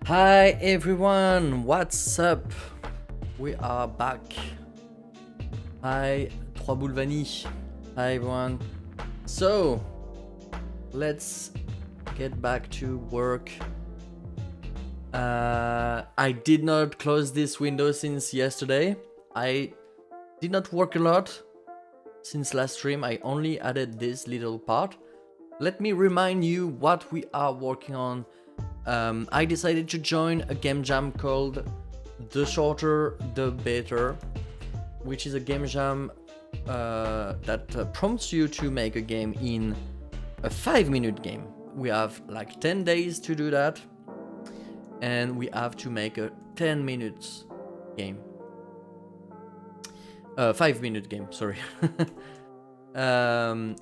Hi everyone, what's up? We are back. Hi, Trois Boules Vanille. Hi everyone. So, let's get back to work. I did not close this window since yesterday. I did not work a lot since last stream. I only added this little part. Let me remind you what we are working on. I decided to join a game jam called The Shorter the Better, which is a game jam that prompts you to make a game in a 5-minute game. We have like 10 days to do that, and we have to make a 10 minutes game. 5-minute game, sorry. And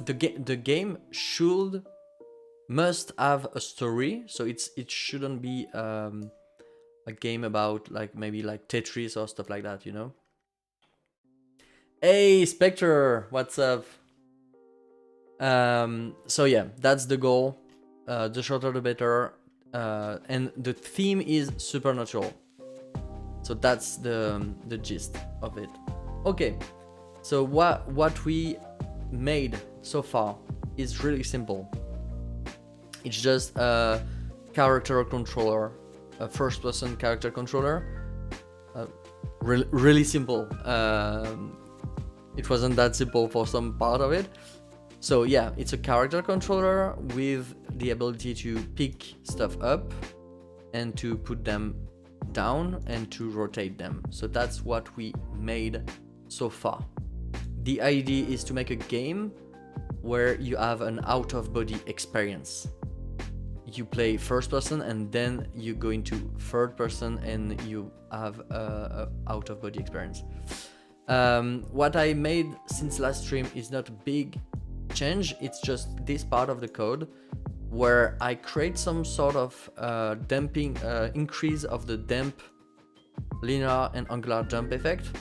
the game must have a story, so it shouldn't be a game about maybe Tetris or stuff like that, you know. Hey Spectre, what's up? So yeah, that's the goal. The shorter the better, and the theme is supernatural. So that's the gist of it. Okay, so what we made so far is really simple. It's just a character controller, a first-person character controller. Really simple. It wasn't that simple for some part of it. So yeah, it's a character controller with the ability to pick stuff up and to put them down and to rotate them. So that's what we made so far. The idea is to make a game where you have an out-of-body experience. You play first person and then you go into third person and you have a out-of-body experience. What I made since last stream is not a big change, it's just this part of the code where I create some sort of damping, increase of the damp linear and angular jump effect.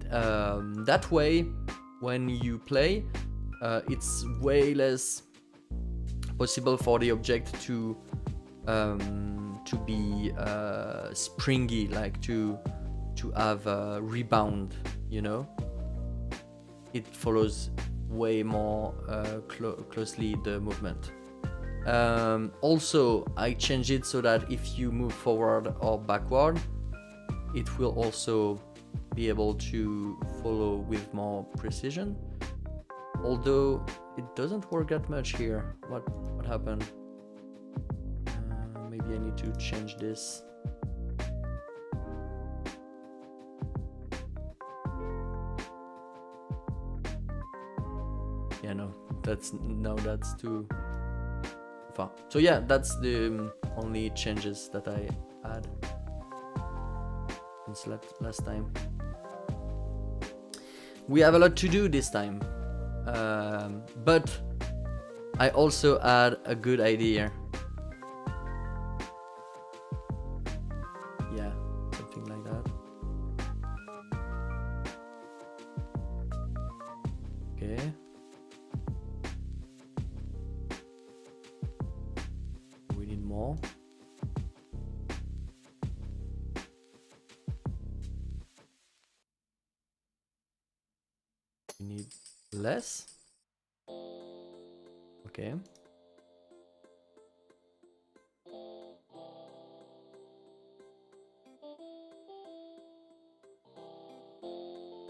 That way, when you play, it's way less possible for the object to be springy, like to have a rebound, you know. It follows way more closely the movement. Also, I changed it so that if you move forward or backward, it will also be able to follow with more precision. Although it doesn't work that much here. What happened? Maybe I need to change this. Yeah, no, that's too far. So yeah, that's the only changes that I had since last time. We have a lot to do this time. But I also had a good idea. Yeah, something like that. Okay. We need more. We need less. Okay.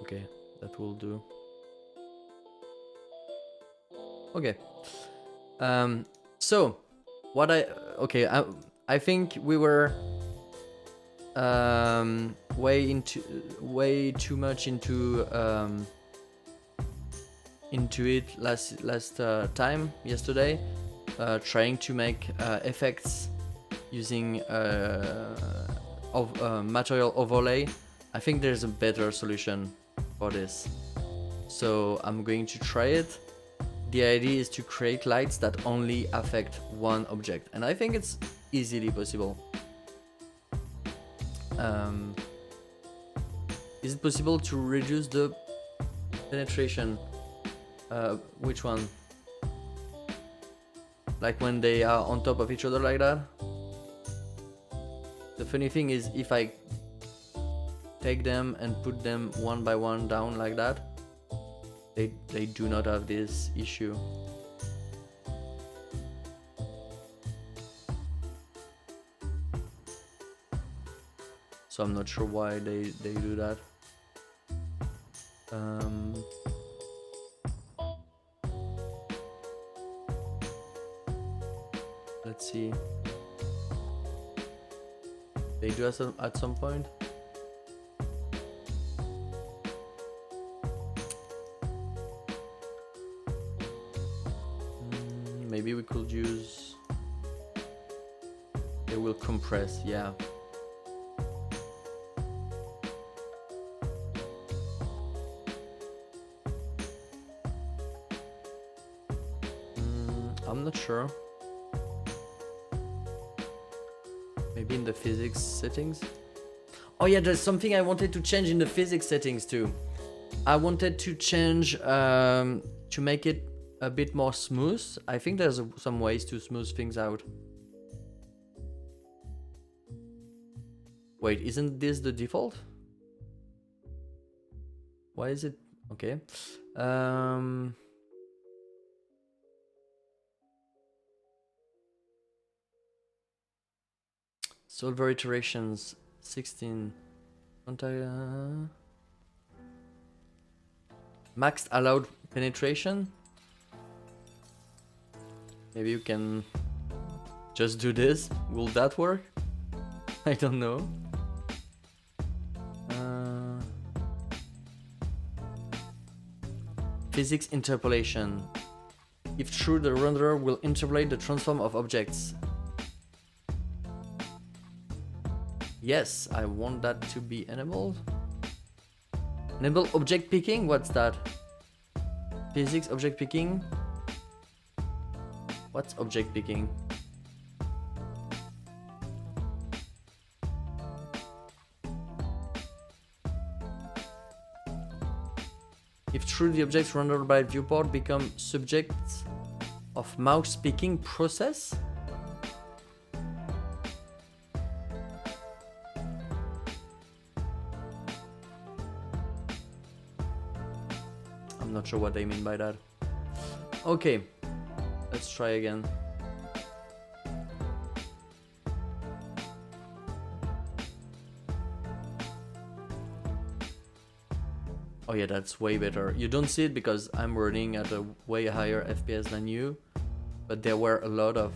Okay, that will do. Okay. So what I think we were way too much into it last time yesterday, trying to make effects using material overlay. I think there's a better solution for this, so I'm going to try it. The idea is to create lights that only affect one object, and I think it's easily possible. Is it possible to reduce the penetration? Which one? like when they are on top of each other like that. The funny thing is, if I take them and put them one by one down like that, they do not have this issue. So I'm not sure why they do that. Let's see. They do at some point. Maybe we could use. They will compress, yeah. I'm not sure. Maybe in the physics settings. Oh yeah, there's something I wanted to change in the physics settings too. I wanted to change to make it a bit more smooth. I think there's some ways to smooth things out. Wait, isn't this the default? Why is it? Okay. Solver iterations 16. Maxed allowed penetration. Maybe you can just do this. Will that work? I don't know. Physics interpolation. If true, the renderer will interpolate the transform of objects. Yes, I want that to be enabled. Enable object picking? What's that? Physics object picking? What's object picking? If true, the objects rendered by viewport become subjects of mouse picking process? I'm not sure what they mean by that. Okay, let's try again. Oh yeah, that's way better. You don't see it because I'm running at a way higher FPS than you, but there were a lot of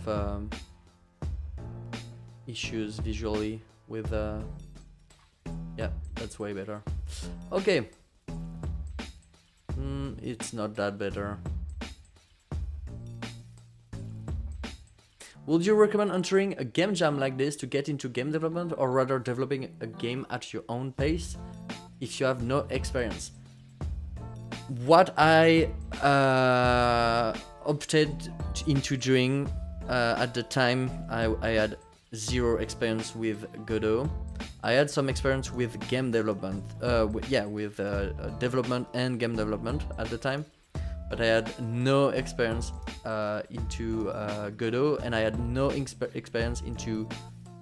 issues visually with yeah, that's way better. Okay. It's not that better. Would you recommend entering a game jam like this to get into game development, or rather developing a game at your own pace if you have no experience? What I opted into doing at the time, I had zero experience with Godot. I had some experience with game development, with development and game development at the time, but I had no experience into Godot, and I had no experience into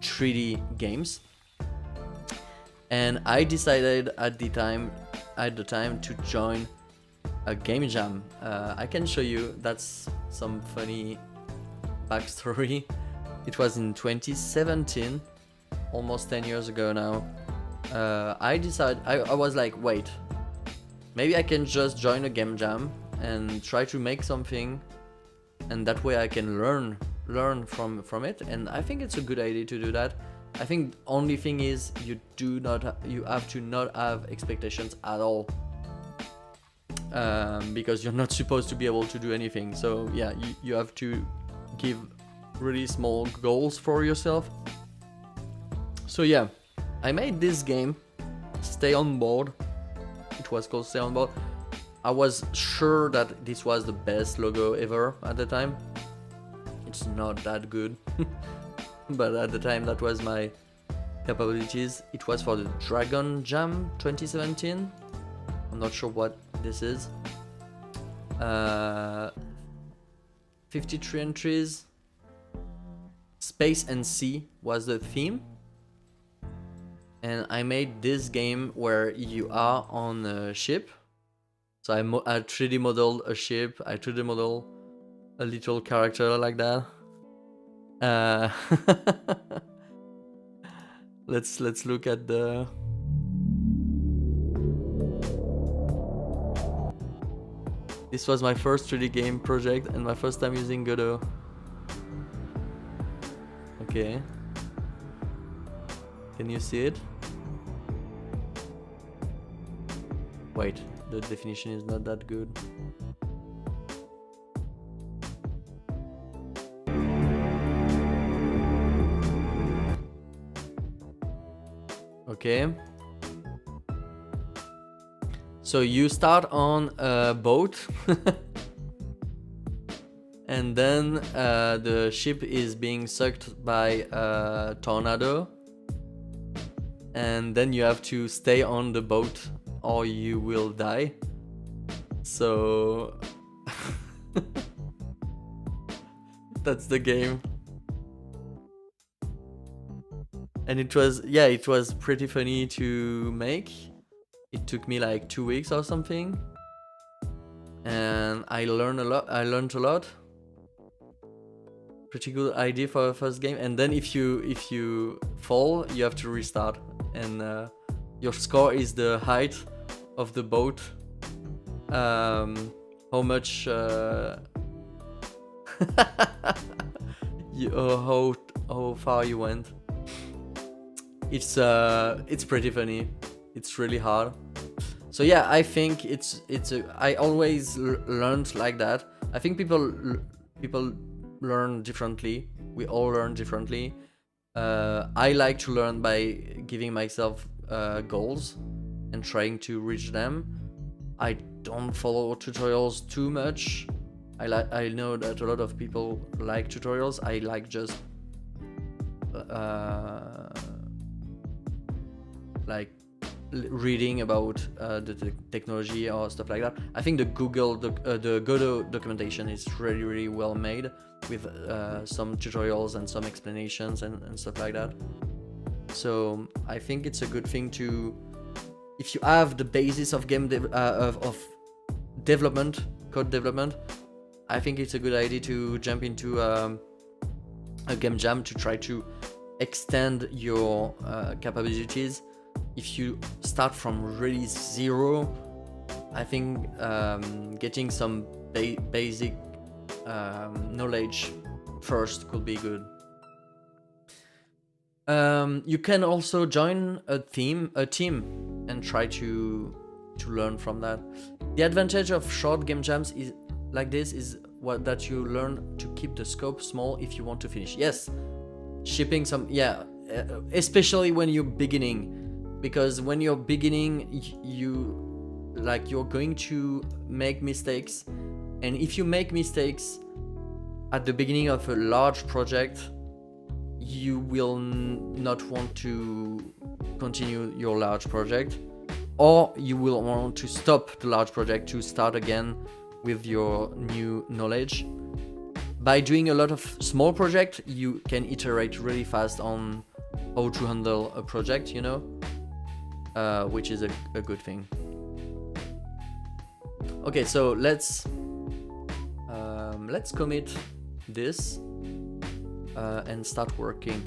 3D games. And I decided at the time to join a game jam. I can show you. That's some funny backstory. It was in 2017. Almost 10 years ago now. I was like, wait, maybe I can just join a game jam and try to make something, and that way I can learn from it. And I think it's a good idea to do that. I think only thing is you have to not have expectations at all, because you're not supposed to be able to do anything. So yeah, you have to give really small goals for yourself. So yeah, I made this game, Stay on Board. It was called Stay on Board. I was sure that this was the best logo ever at the time. It's not that good, but at the time that was my capabilities. It was for the Dragon Jam 2017. I'm not sure what this is. 53 entries, space and sea was the theme. And I made this game where you are on a ship. So I 3D modeled a ship. I 3D modeled a little character like that. Let's look at the. This was my first 3D game project and my first time using Godot. Okay. Can you see it? Wait, the definition is not that good. Okay. So you start on a boat and then the ship is being sucked by a tornado, and then you have to stay on the boat or you will die. So that's the game. And it was pretty funny to make. It took me like 2 weeks or something, and I learned a lot. Pretty good idea for a first game. And then if you fall, you have to restart, and your score is the height of the boat, how much how far you went. It's pretty funny. It's really hard. So yeah, I think I always learned like that. I think people learn differently. We all learn differently. I like to learn by giving myself goals and trying to reach them. I don't follow tutorials too much. I know that a lot of people like tutorials. I like just like reading about the technology or stuff like that. I think the Godot documentation is really well made, with some tutorials and some explanations and stuff like that. So I think it's a good thing to, if you have the basis of of development, code development, I think it's a good idea to jump into a game jam to try to extend your capabilities. If you start from really zero, I think getting some basic knowledge first could be good. You can also join a team and try to learn from that. The advantage of short game jams is like this is that you learn to keep the scope small if you want to finish. Yes, shipping some, especially when you're beginning. Because when you're beginning, you're going to make mistakes, and if you make mistakes at the beginning of a large project, you will not want to continue your large project, or you will want to stop the large project to start again with your new knowledge. By doing a lot of small projects, you can iterate really fast on how to handle a project, which is a good thing. Okay, so let's commit this and start working.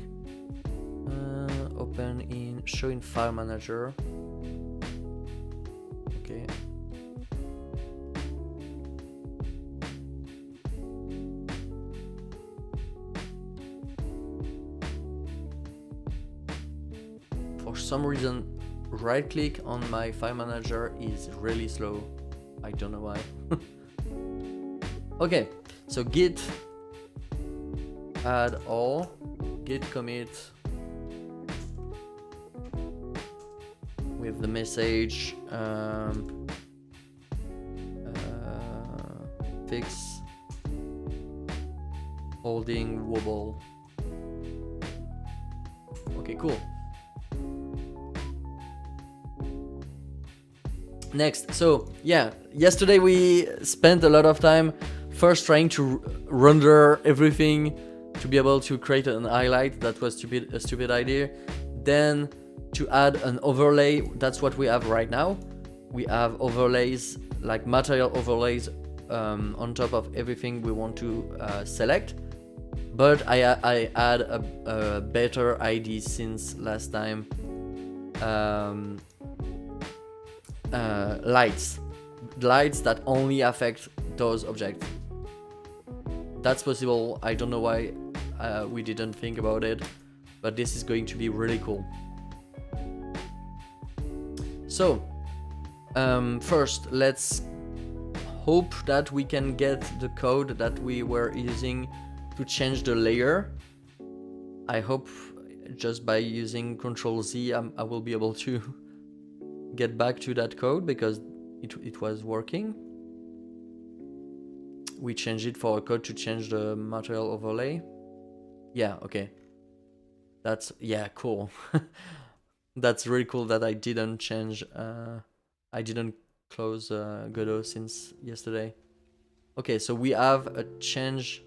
Open in show in file manager. Okay. For some reason, right click on my file manager is really slow. I don't know why. Okay, so git add all, git commit with the message fix holding wobble. Okay, cool. Next, so yeah, yesterday we spent a lot of time first trying to render everything, to be able to create an highlight. That was a stupid idea. Then to add an overlay, that's what we have right now. We have overlays, like material overlays, on top of everything we want to select. But I add a better ID since last time. Lights that only affect those objects. That's possible. I don't know why we didn't think about it, but this is going to be really cool. So first, let's hope that we can get the code that we were using to change the layer. I hope just by using Ctrl-Z I will be able to get back to that code, because it was working. We changed it for a code to change the material overlay. Yeah, okay. That's, yeah, cool. That's really cool that I didn't change, I didn't close Godot since yesterday. Okay, so we have a change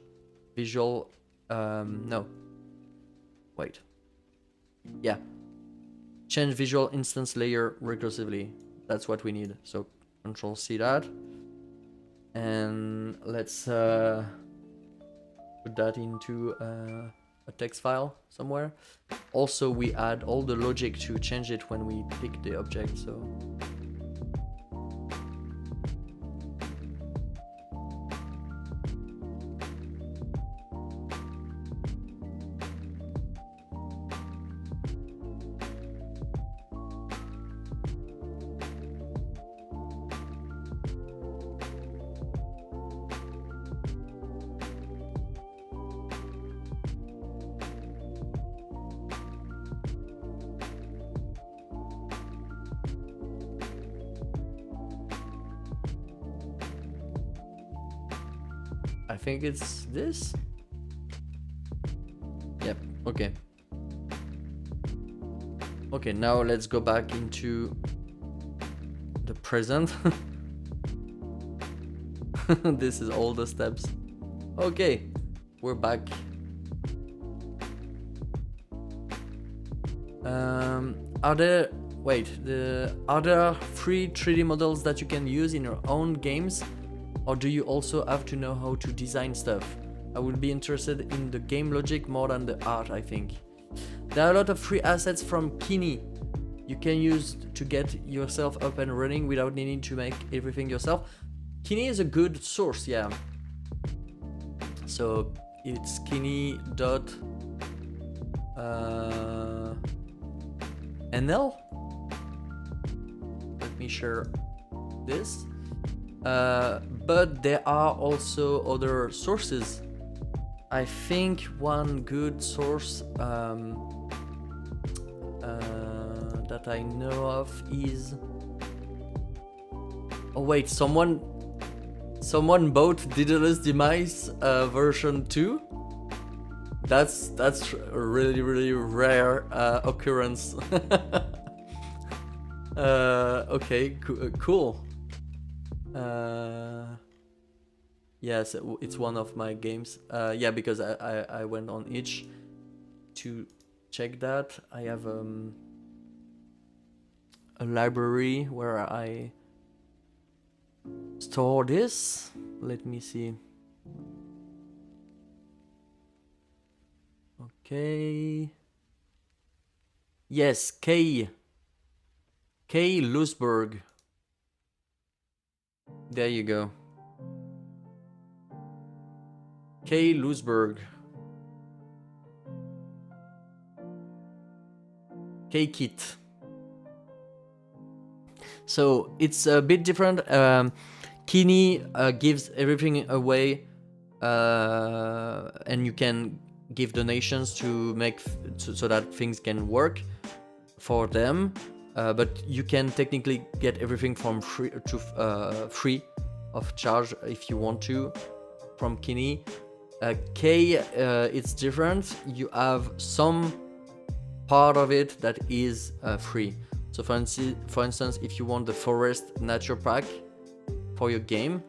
visual, no. Wait. Yeah. Change visual instance layer recursively. That's what we need. So Ctrl-C that. And let's put that into a text file somewhere. Also, we add all the logic to change it when we pick the object. So I think it's this. Yep, okay. Okay, now let's go back into the present. This is all the steps. Okay, we're back. Are there free 3D models that you can use in your own games? Or do you also have to know how to design stuff? I would be interested in the game logic more than the art, I think. There are a lot of free assets from Kini you can use to get yourself up and running without needing to make everything yourself. Kini is a good source, yeah. So it's kini.nl. Let me share this. But there are also other sources. I think one good source that I know of is... Oh wait, someone bought Daedalus Demise version 2? That's a really rare occurrence. Okay, cool. Yes, it's one of my games. Yeah, because I went on itch to check that. I have a library where I store this. Let me see. Okay. Yes, K. Lusberg. There you go. K. Lusberg. K-Kit. So it's a bit different. Kini gives everything away, and you can give donations to make so that things can work for them. But you can technically get everything from free to free of charge if you want to from Kini. K, it's different. You have some part of it that is free. So for instance, if you want the forest nature pack for your game,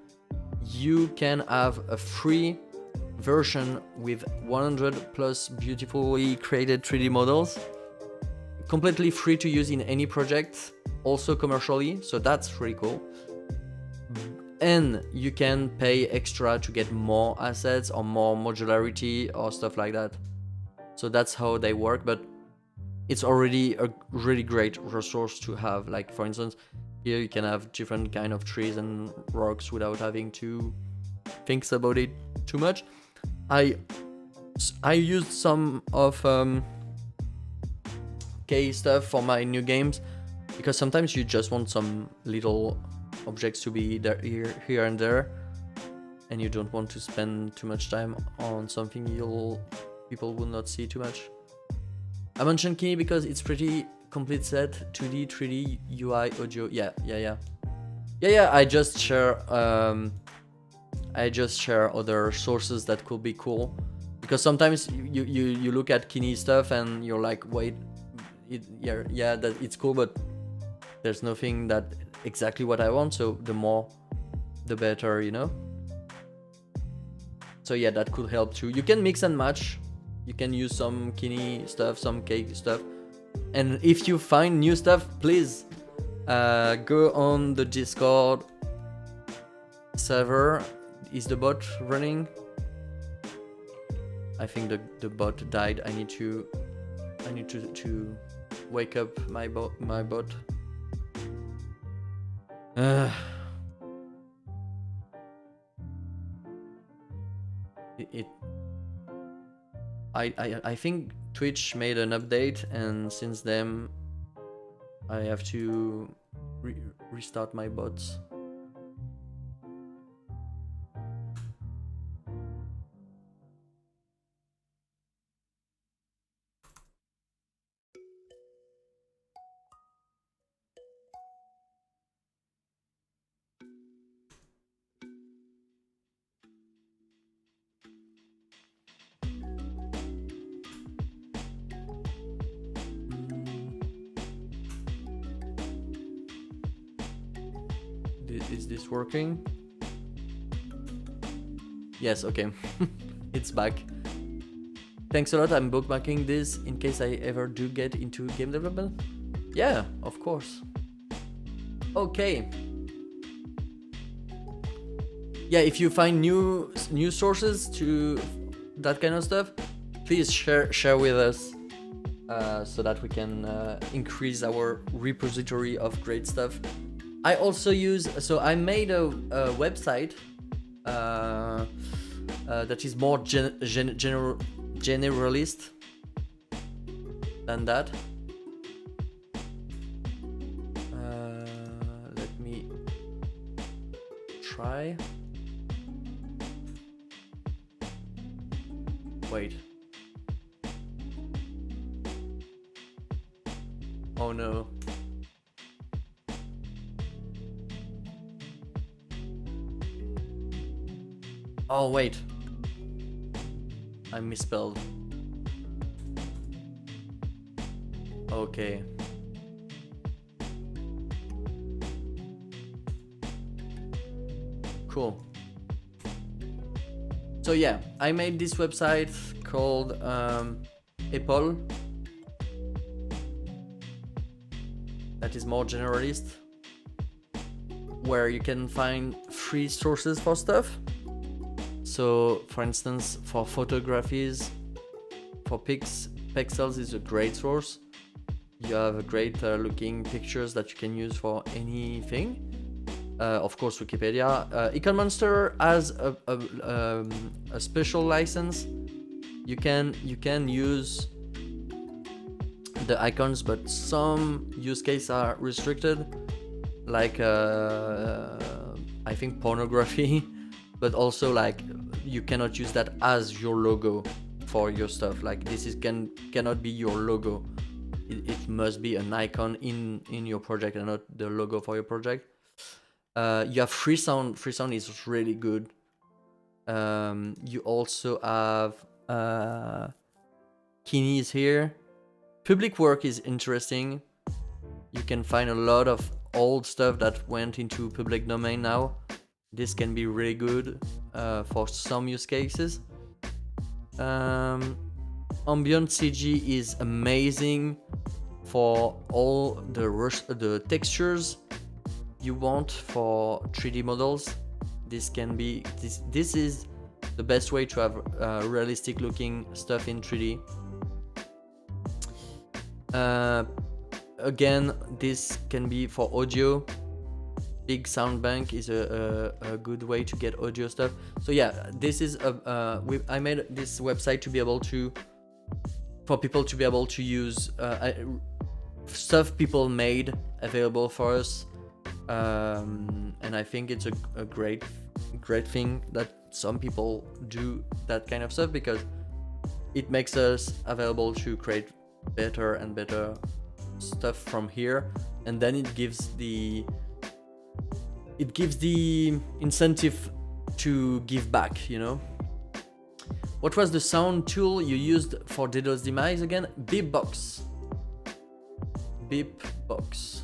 you can have a free version with 100 plus beautifully created 3D models, completely free to use in any project, also commercially, so that's really cool. And you can pay extra to get more assets or more modularity or stuff like that. So that's how they work, but it's already a really great resource to have. Like, for instance, here you can have different kind of trees and rocks without having to think about it too much. I used some of K stuff for my new games, because sometimes you just want some little objects to be there, here and there, and you don't want to spend too much time on something people will not see too much. I mentioned Key because it's pretty complete set, 2D, 3D, UI, audio. Yeah. I just share other sources that could be cool, because sometimes you look at Kini stuff and you're like, wait, that it's cool, but there's nothing that exactly what I want, so the more the better, you know. So yeah, that could help too. You can mix and match. You can use some Kini stuff, some cake stuff, and if you find new stuff, please go on the Discord server. Is the bot running? I think the bot died. I need to wake up my bot. I think Twitch made an update, and since then I have to restart my bots. Is this working? Yes, okay. It's back. Thanks a lot. I'm bookmarking this in case I ever do get into game development. Yeah, of course. Okay. Yeah, if you find new sources to that kind of stuff, please share with us, so that we can increase our repository of great stuff. I also use, so I made a website that is more generalist than that. Let me try. Wait. Oh no. Oh wait, I misspelled. Okay. Cool. So yeah, I made this website called Apple, that is more generalist, where you can find free sources for stuff. So, for instance, for photographies, for pixels is a great source. You have a great looking pictures that you can use for anything. Of course, Wikipedia. Econ Monster has a special license. You can use the icons, but some use cases are restricted, like I think pornography. But also, like, you cannot use that as your logo for your stuff. Like, this cannot be your logo. It must be an icon in your project and not the logo for your project. You have free sound. Free sound is really good. You also have Kinis here. Public work is interesting. You can find a lot of old stuff that went into public domain now. This can be really good for some use cases. Ambient CG is amazing for all the textures you want for 3D models. This can be this is the best way to have realistic looking stuff in 3D. Again, this can be for audio. Big sound bank is a good way to get audio stuff. So yeah, this is I made this website to be able to, for people to be able to use stuff people made available for us, and I think it's a great thing that some people do that kind of stuff, because it makes us available to create better and better stuff from here, and then it gives the incentive to give back, you know. What was the sound tool you used for Godot's Demise again? Beatbox. Beatbox.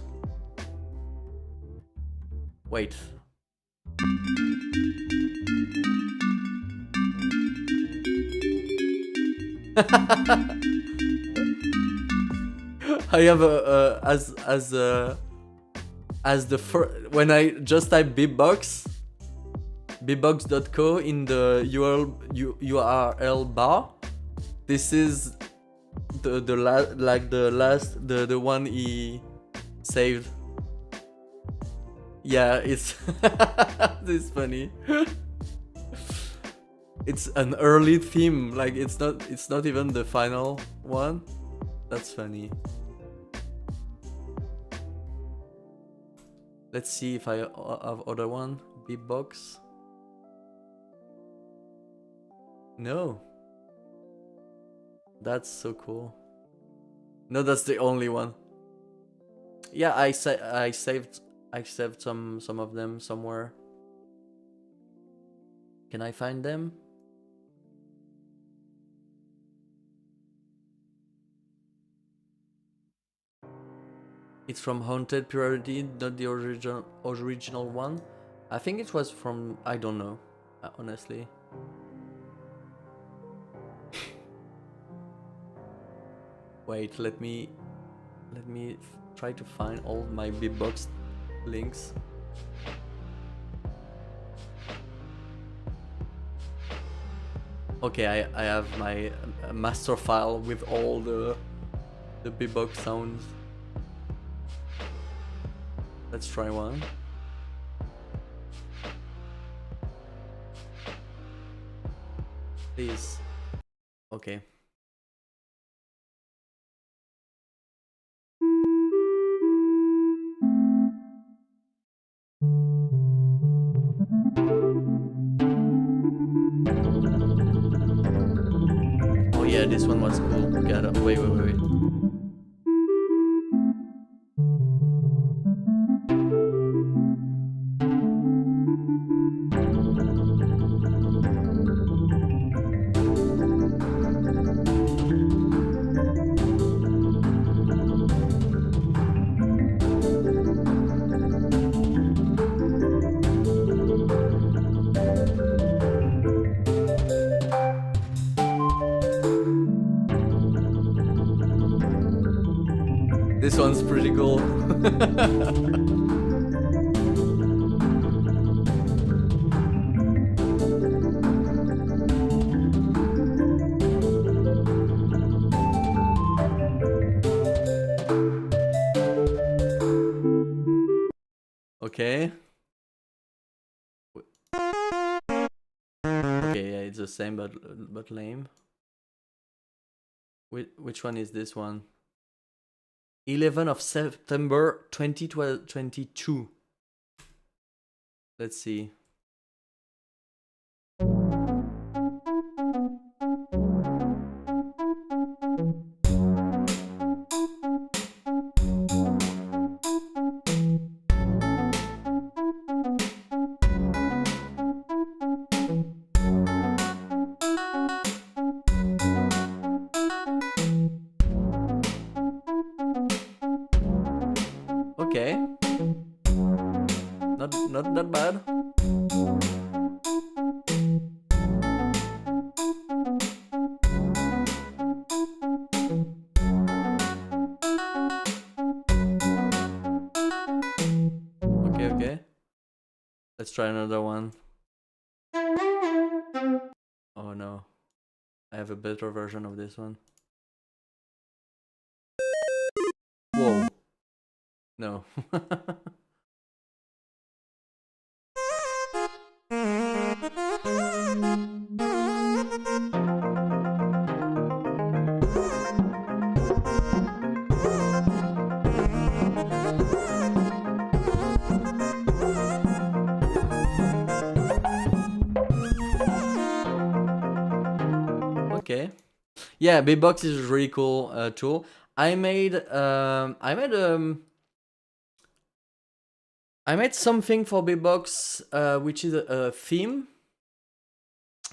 Wait. I have as the first, when I just type beatbox, beatbox.co in the URL bar, this is the one he saved. Yeah, it's this is funny. It's an early theme, like it's not even the final one. That's funny. Let's see if I have other one. Beatbox. No. That's so cool. No, that's the only one. Yeah, I saved some of them somewhere. Can I find them? It's from Haunted Priority, not the original one. I think it was from, I don't know, honestly. Wait, let me try to find all my beatbox links. Okay, I have my master file with all the beatbox sounds. Let's try one. Please. Okay. Oh yeah, this one was cool. Wait. This one's pretty cool. Okay. Okay, yeah, it's the same but lame. Which one is this one? 11 of September 2022. Let's see. Okay. Not that bad. Let's try another one. Oh no, I have a better version of this one. Whoa. No. Okay. Yeah, Beatbox is a really cool tool. I made something for Beatbox, which is a theme.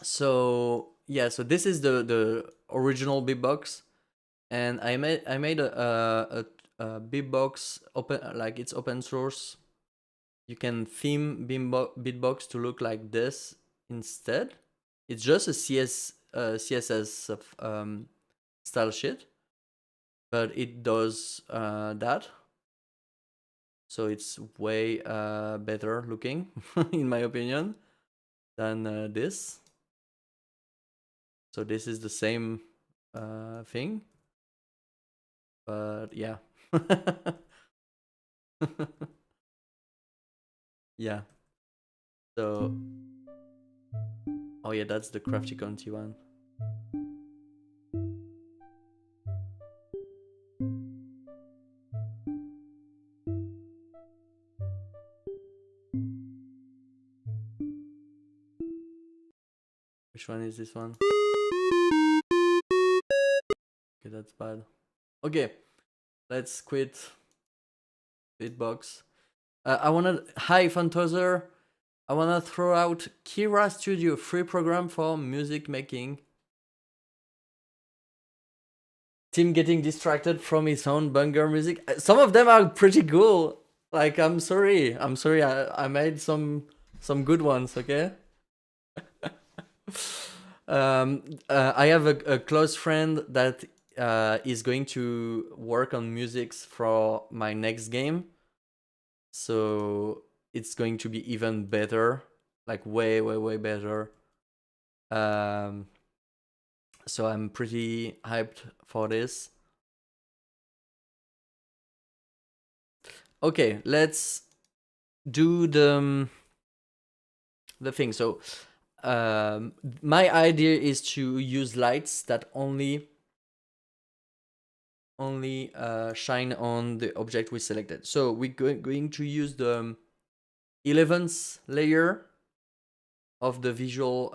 So yeah, so this is the original Beatbox, and I made a Beatbox open, like it's open source. You can theme Beatbox to look like this instead. It's just a CSS style shit, but it does that. So it's way better looking, in my opinion, than this. So this is the same thing, but yeah. Yeah. So, oh yeah, that's the Crafty Conti one. Which one is this one? Okay, that's bad. Okay, let's quit Beatbox. Hi Fantozer. I wanna throw out Kira Studio, free program for music making. Tim getting distracted from his own banger music. Some of them are pretty cool. Like, I'm sorry. I made some good ones. Okay. I have a close friend that is going to work on musics for my next game. So it's going to be even better, like way better. So I'm pretty hyped for this. Okay, let's do the thing. So my idea is to use lights that only shine on the object we selected. So we're going to use the 11th layer of the visual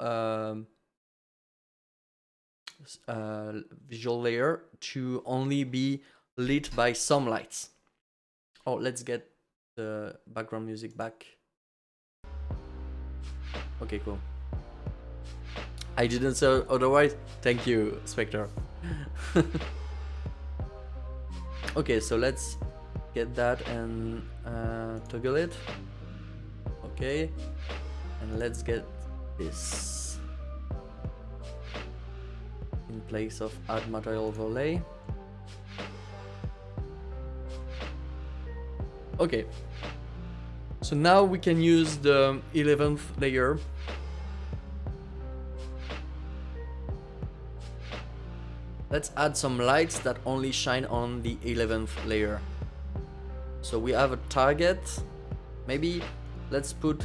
visual layer to only be lit by some lights. Oh, let's get the background music back. Okay, cool. I didn't say otherwise. Thank you, Spectre. Okay, so let's get that and toggle it. Okay, and let's get this in place of add material overlay. Okay, so now we can use the 11th layer. Let's add some lights that only shine on the 11th layer. So we have a target. Maybe let's put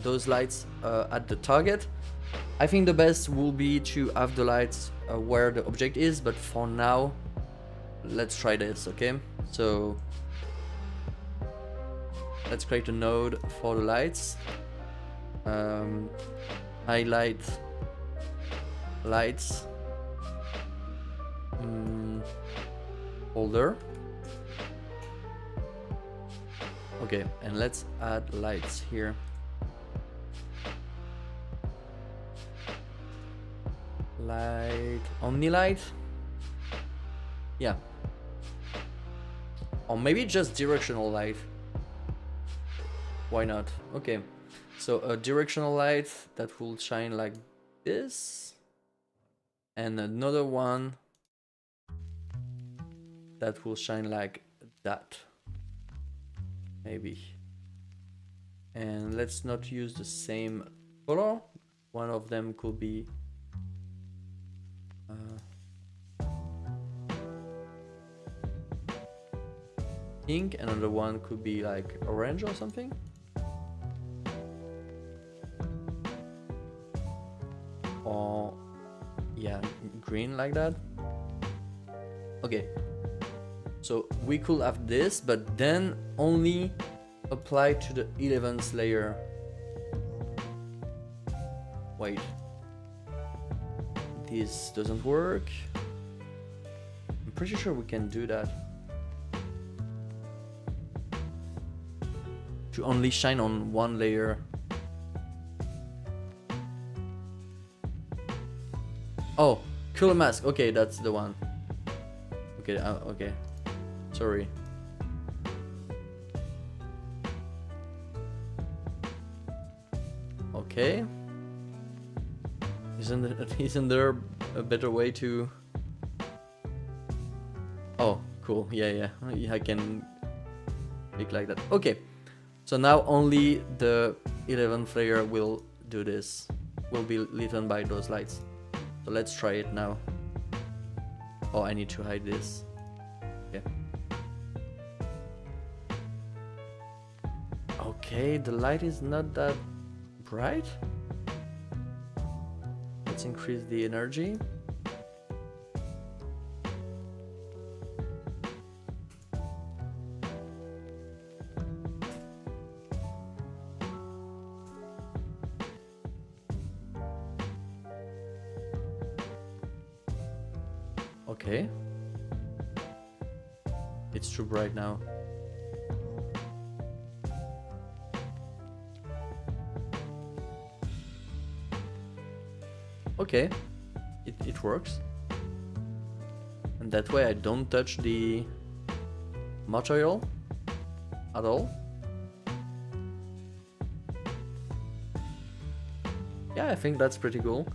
those lights at the target. I think the best will be to have the lights where the object is, but for now, let's try this, okay? So let's create a node for the lights. Highlight lights folder. Okay, and let's add lights here. Light, only light? Yeah. Or maybe just directional light. Why not? Okay, so a directional light that will shine like this. And another one that will shine like that. Maybe. And let's not use the same color. One of them could be pink, another one could be like orange or something. Or yeah, green like that. Okay, so we could have this, but then only apply to the 11th layer. Wait, this doesn't work. I'm pretty sure we can do that. To only shine on one layer. Oh, cooler mask. Okay, that's the one. Okay, okay. Sorry. Okay. Isn't there a better way to? Oh, cool. Yeah. I can make like that. Okay. So now only the 11th layer will do this. Will be lit on by those lights. So let's try it now. Oh, I need to hide this. Okay. Okay, the light is not that bright. Let's increase the energy. Okay. It's too bright now. Okay. It works. And that way I don't touch the material at all. Yeah, I think that's pretty cool.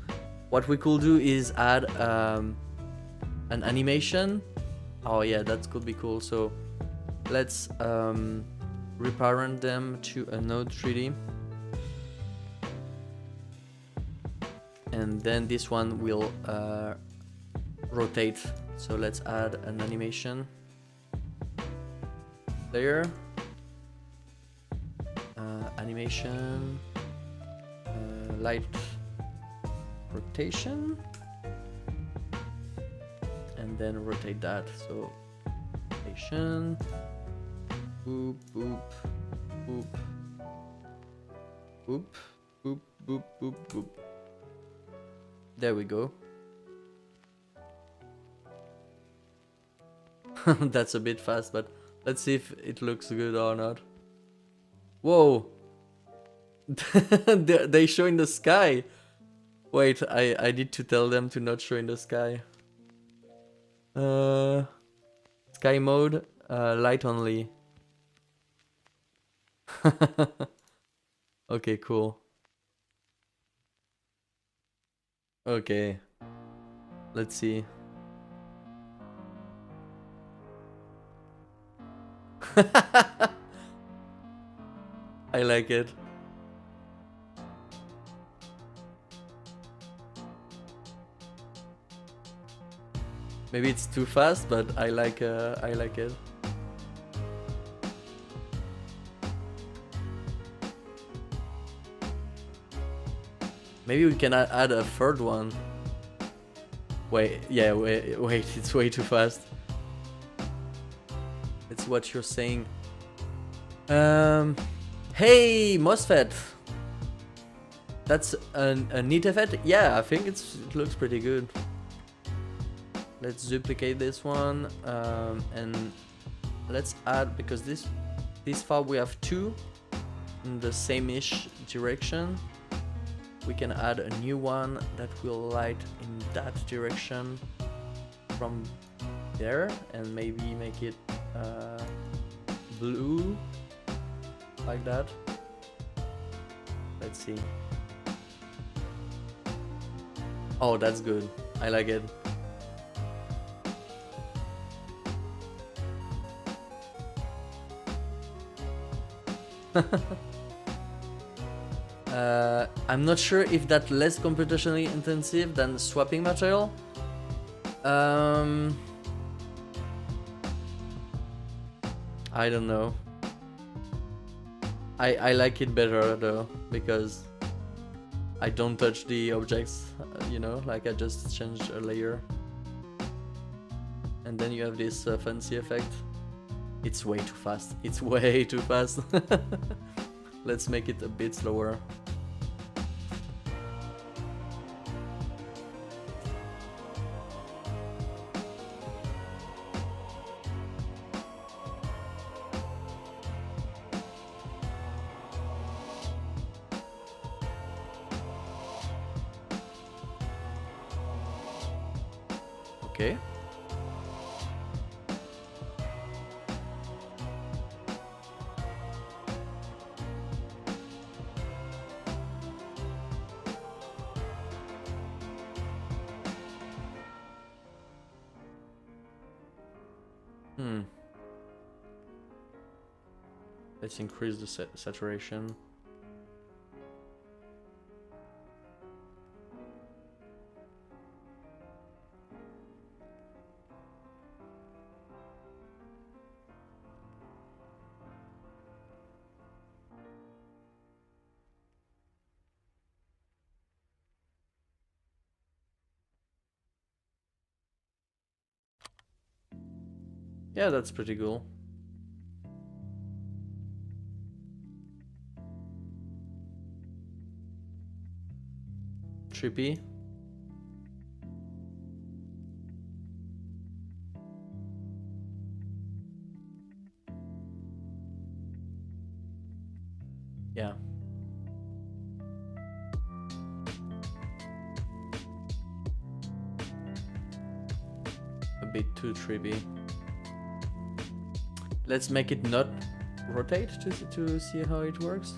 What we could do is add an animation. Oh yeah, that could be cool. So let's reparent them to a node 3D. And then this one will rotate. So let's add an animation layer. Animation, light rotation. And then rotate that. So rotation, boop, boop, boop, boop, boop, boop, boop, boop. There we go. That's a bit fast, but let's see if it looks good or not. Whoa! They show in the sky. Wait, I need to tell them to not show in the sky. Sky mode, light only. Okay, cool. Okay, let's see. I like it. Maybe it's too fast, but I like it. Maybe we can add a third one. Wait, yeah, wait, it's way too fast. It's what you're saying. Hey, MOSFET. That's a neat effect. Yeah, I think it looks pretty good. Let's duplicate this one and let's add, because this far we have two in the same-ish direction. We can add a new one that will light in that direction from there, and maybe make it blue like that. Let's see. Oh, that's good. I like it. I'm not sure if that's less computationally intensive than swapping material. I don't know. I like it better though, because I don't touch the objects, you know, like I just change a layer. And then you have this fancy effect. It's way too fast. It's way too fast. Let's make it a bit slower. Okay. Let's increase the saturation. Yeah, that's pretty cool. Trippy. Yeah. A bit too trippy. Let's make it not rotate to see how it works.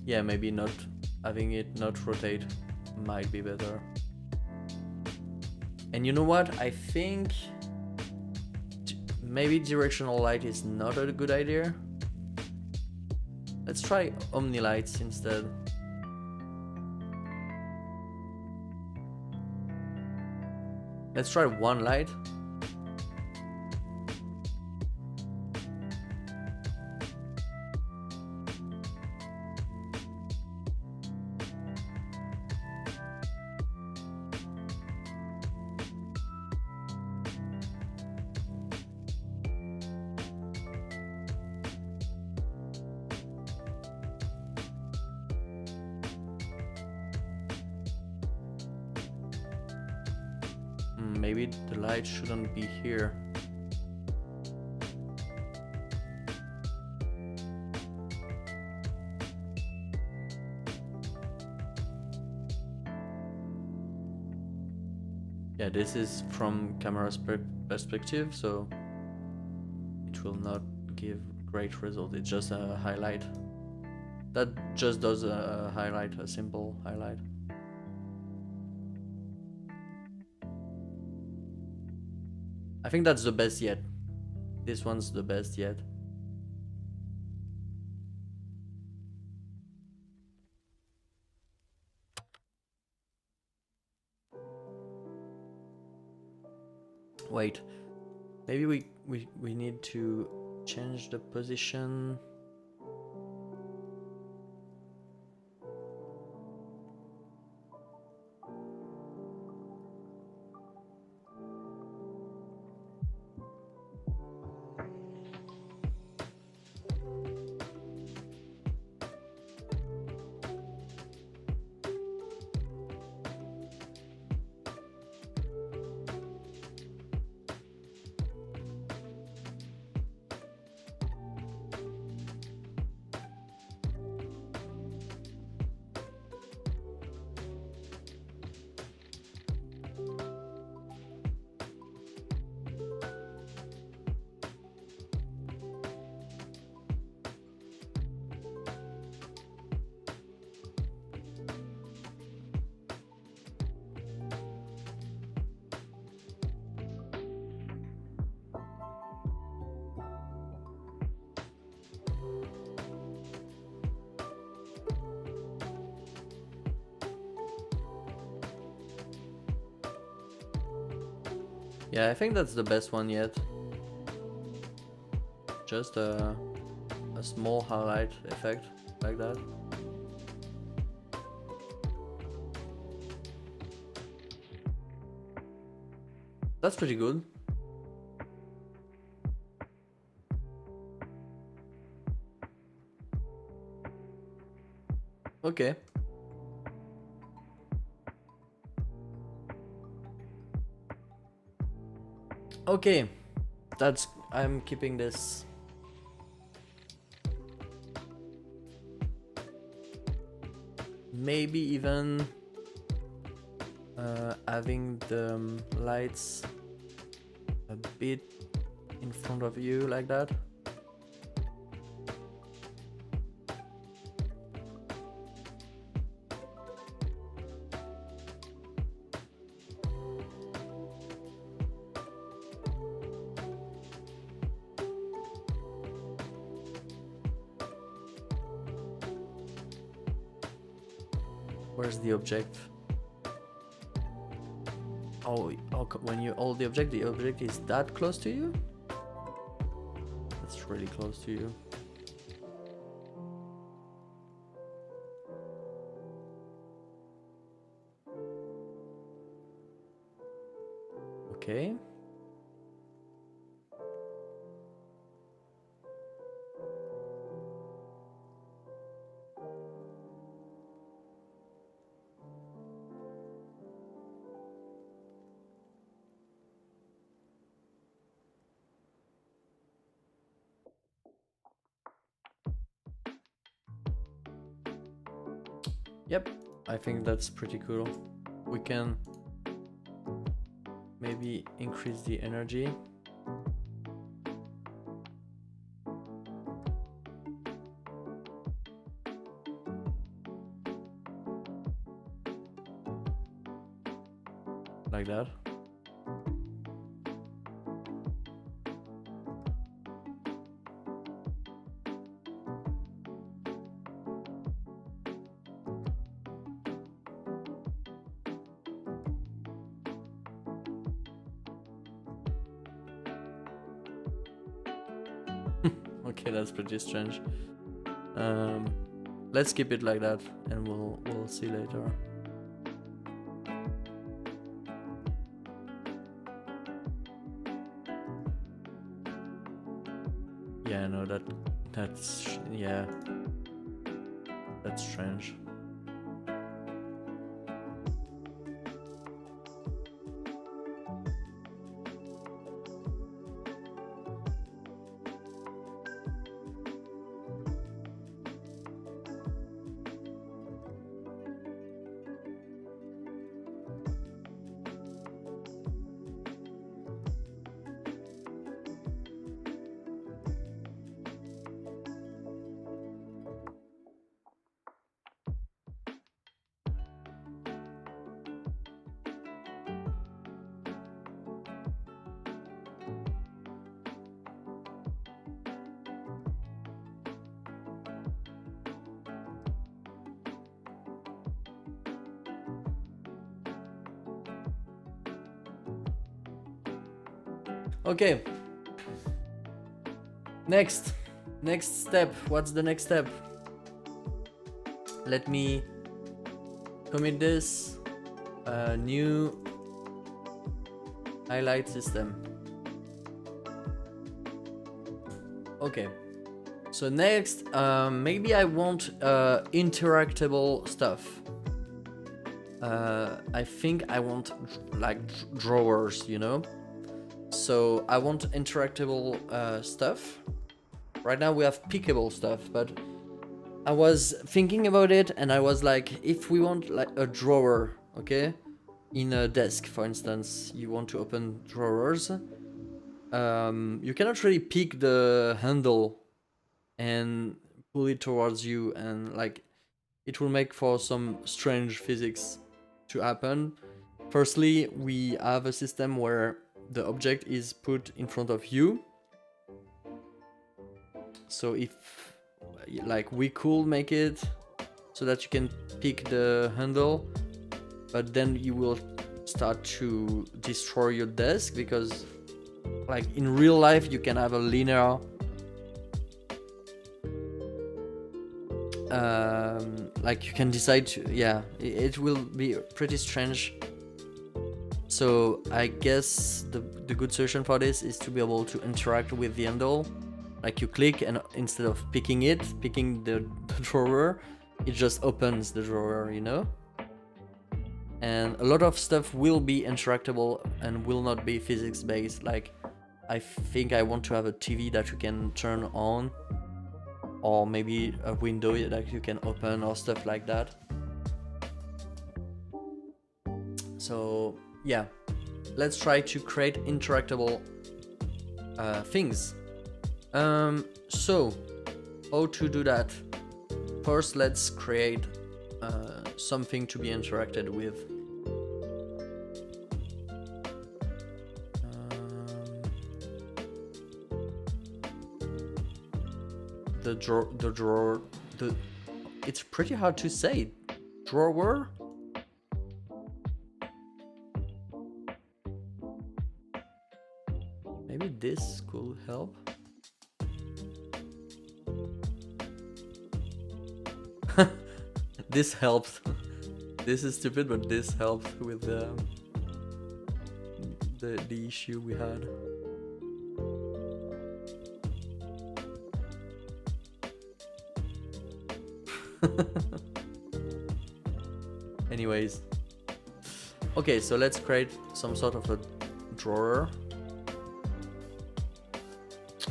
Yeah, maybe not having it not rotate might be better. And you know what? I think maybe directional light is not a good idea. Let's try omni lights instead. Let's try one light. Maybe the light shouldn't be here. Yeah, this is from camera's perspective, so it will not give great result. It's just a highlight. That just does a highlight, a simple highlight. I think that's the best yet. This one's the best yet. Wait, maybe we need to change the position. Yeah, I think that's the best one yet. Just a small highlight effect like that. That's pretty good. Okay. Okay. I'm keeping this. Maybe even having the lights a bit in front of you like that. Where's the object? Oh, when you hold the object is that close to you? That's really close to you. Okay. Yep, I think that's pretty cool. We can maybe increase the energy. Like that. Okay, that's pretty strange. Let's keep it like that, and we'll see later. Yeah, no, that's yeah, that's strange. Okay. Next step. What's the next step? Let me commit this. New highlight system. Okay. So next, maybe I want interactable stuff. I think I want like drawers, you know? So I want interactable stuff. Right now we have pickable stuff, but I was thinking about it and I was like, if we want like a drawer, okay? In a desk, for instance, you want to open drawers. You cannot really pick the handle and pull it towards you, and like it will make for some strange physics to happen. Firstly, we have a system where the object is put in front of you. So if like we could make it so that you can pick the handle, but then you will start to destroy your desk, because like in real life you can have a linear like you can decide to, yeah, it will be pretty strange. So I guess the good solution for this is to be able to interact with the handle. Like you click, and instead of picking the drawer, it just opens the drawer, you know? And a lot of stuff will be interactable and will not be physics based. Like I think I want to have a TV that you can turn on, or maybe a window that you can open, or stuff like that. So yeah, let's try to create interactable things. So how to do that? First, let's create something to be interacted with. It's pretty hard to say. Drawer? Maybe this could help. This helped. This is stupid, but this helped with the issue we had. Anyways, okay, so let's create some sort of a drawer.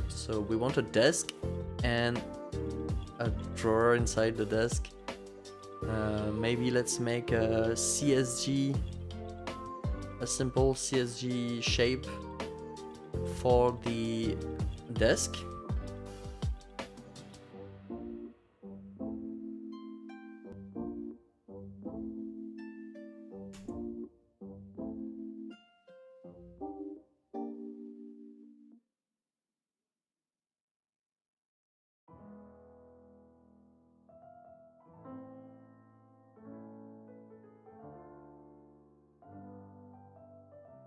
So we want a desk and a drawer inside the desk. Maybe let's make a CSG, a simple CSG shape for the desk.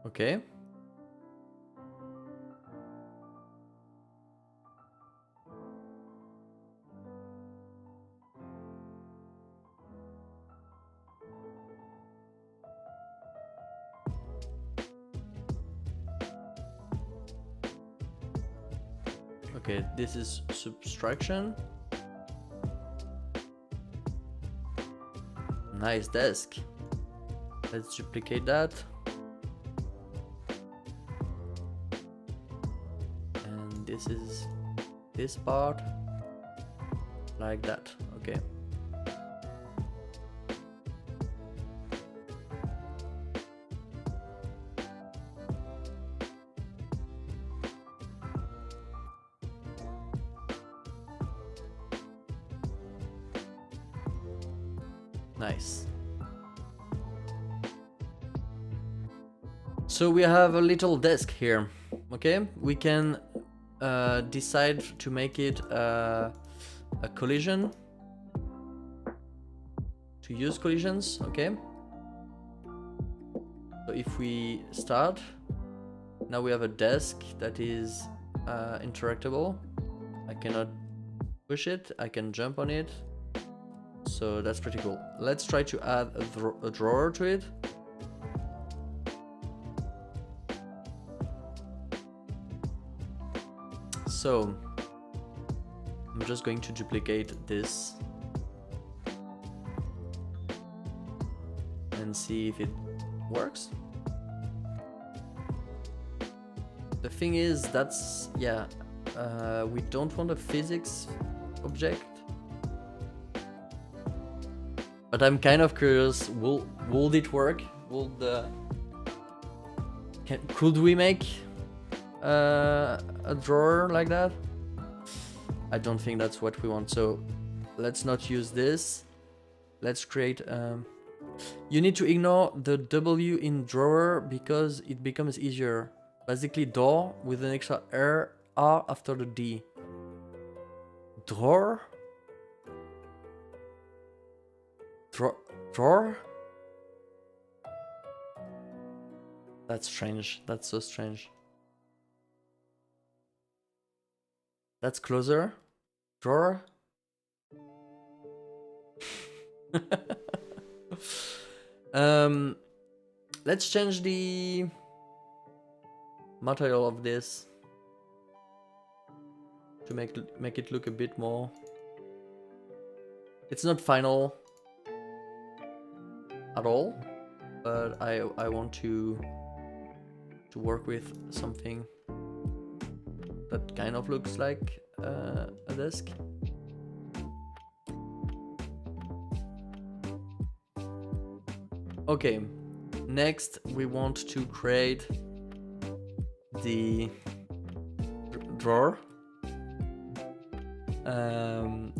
Okay. Okay, this is subtraction. Nice desk. Let's duplicate that. And this is this part. Like that. Okay. Nice. So we have a little desk here. Okay, we can decide to make it a collision, to use collisions. Okay, so if we start, now we have a desk that is interactable. I cannot push it, I can jump on it, so that's pretty cool. Let's try to add a drawer to it. So I'm just going to duplicate this and see if it works. The thing is, that's, yeah, we don't want a physics object, but I'm kind of curious, would it work? Could we make a drawer like that? I don't think that's what we want, so let's not use this. Let's create you need to ignore the W in drawer because it becomes easier. Basically door with an extra R after the D. Drawer? Drawer? That's strange. That's so strange. That's closer. Drawer. Let's change the material of this to make it look a bit more. It's not final at all, but I want to work with something that kind of looks like a desk. Okay, next we want to create the drawer.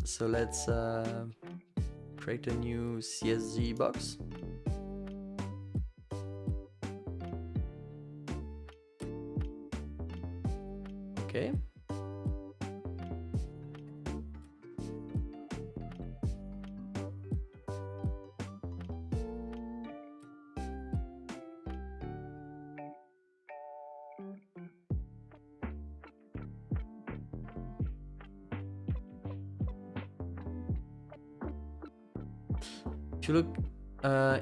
So let's create a new CSV box. Okay.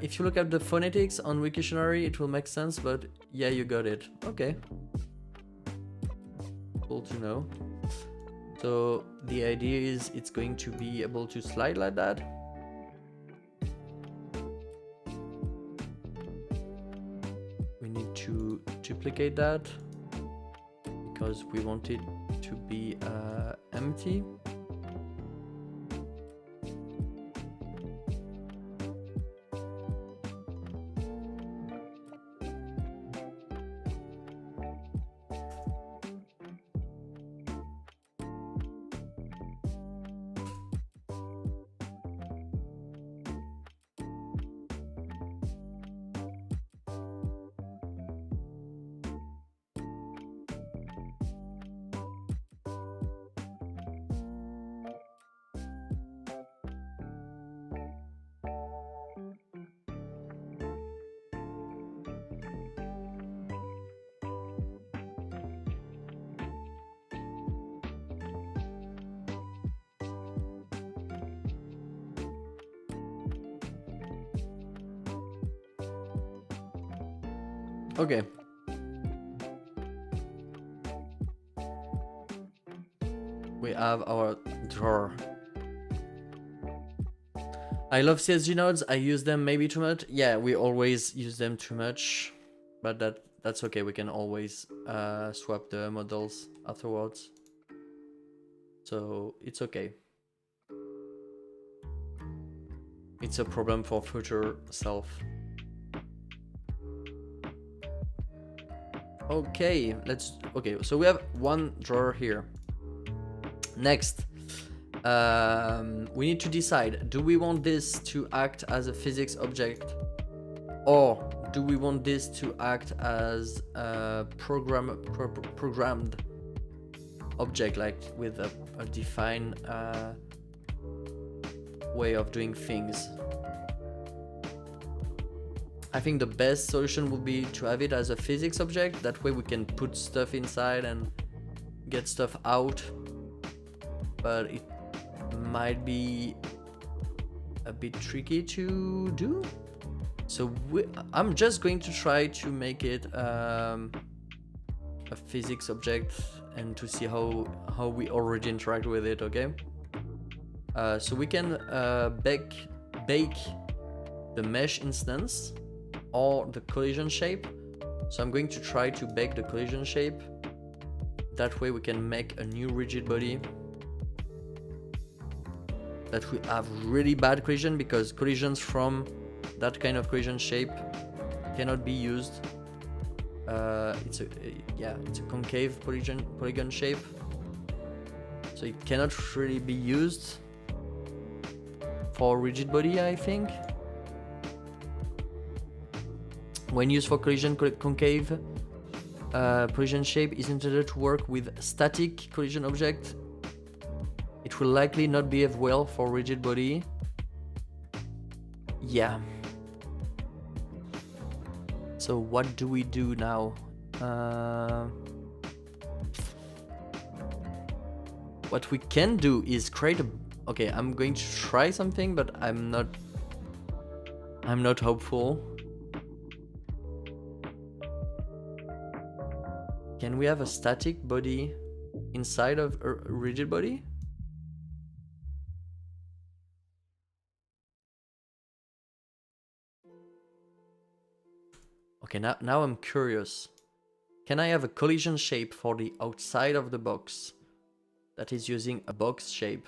If you look at the phonetics on Wiktionary, it will make sense, but yeah, you got it. Okay. Cool to know. So the idea is it's going to be able to slide like that. We need to duplicate that because we want it to be empty. Okay. We have our drawer. I love CSG nodes. I use them maybe too much. Yeah, we always use them too much, but that's okay. We can always swap the models afterwards. So it's okay. It's a problem for future self. Okay, so we have one drawer here. Next, we need to decide, do we want this to act as a physics object, or do we want this to act as a programmed object, like with a defined way of doing things? I think the best solution would be to have it as a physics object. That way we can put stuff inside and get stuff out. But it might be a bit tricky to do. So I'm just going to try to make it a physics object and to see how we already interact with it, okay? So we can bake the mesh instance or the collision shape. So I'm going to try to bake the collision shape. That way we can make a new rigid body that will have really bad collision, because collisions from that kind of collision shape cannot be used. It's a concave polygon shape, so it cannot really be used for rigid body, I think. When used for collision, concave collision shape is intended to work with static collision object. It will likely not behave well for rigid body. So what do we do now? What we can do is create a... Okay, I'm going to try something, but I'm not hopeful. Can we have a static body inside of a rigid body? Okay, now I'm curious. Can I have a collision shape for the outside of the box that is using a box shape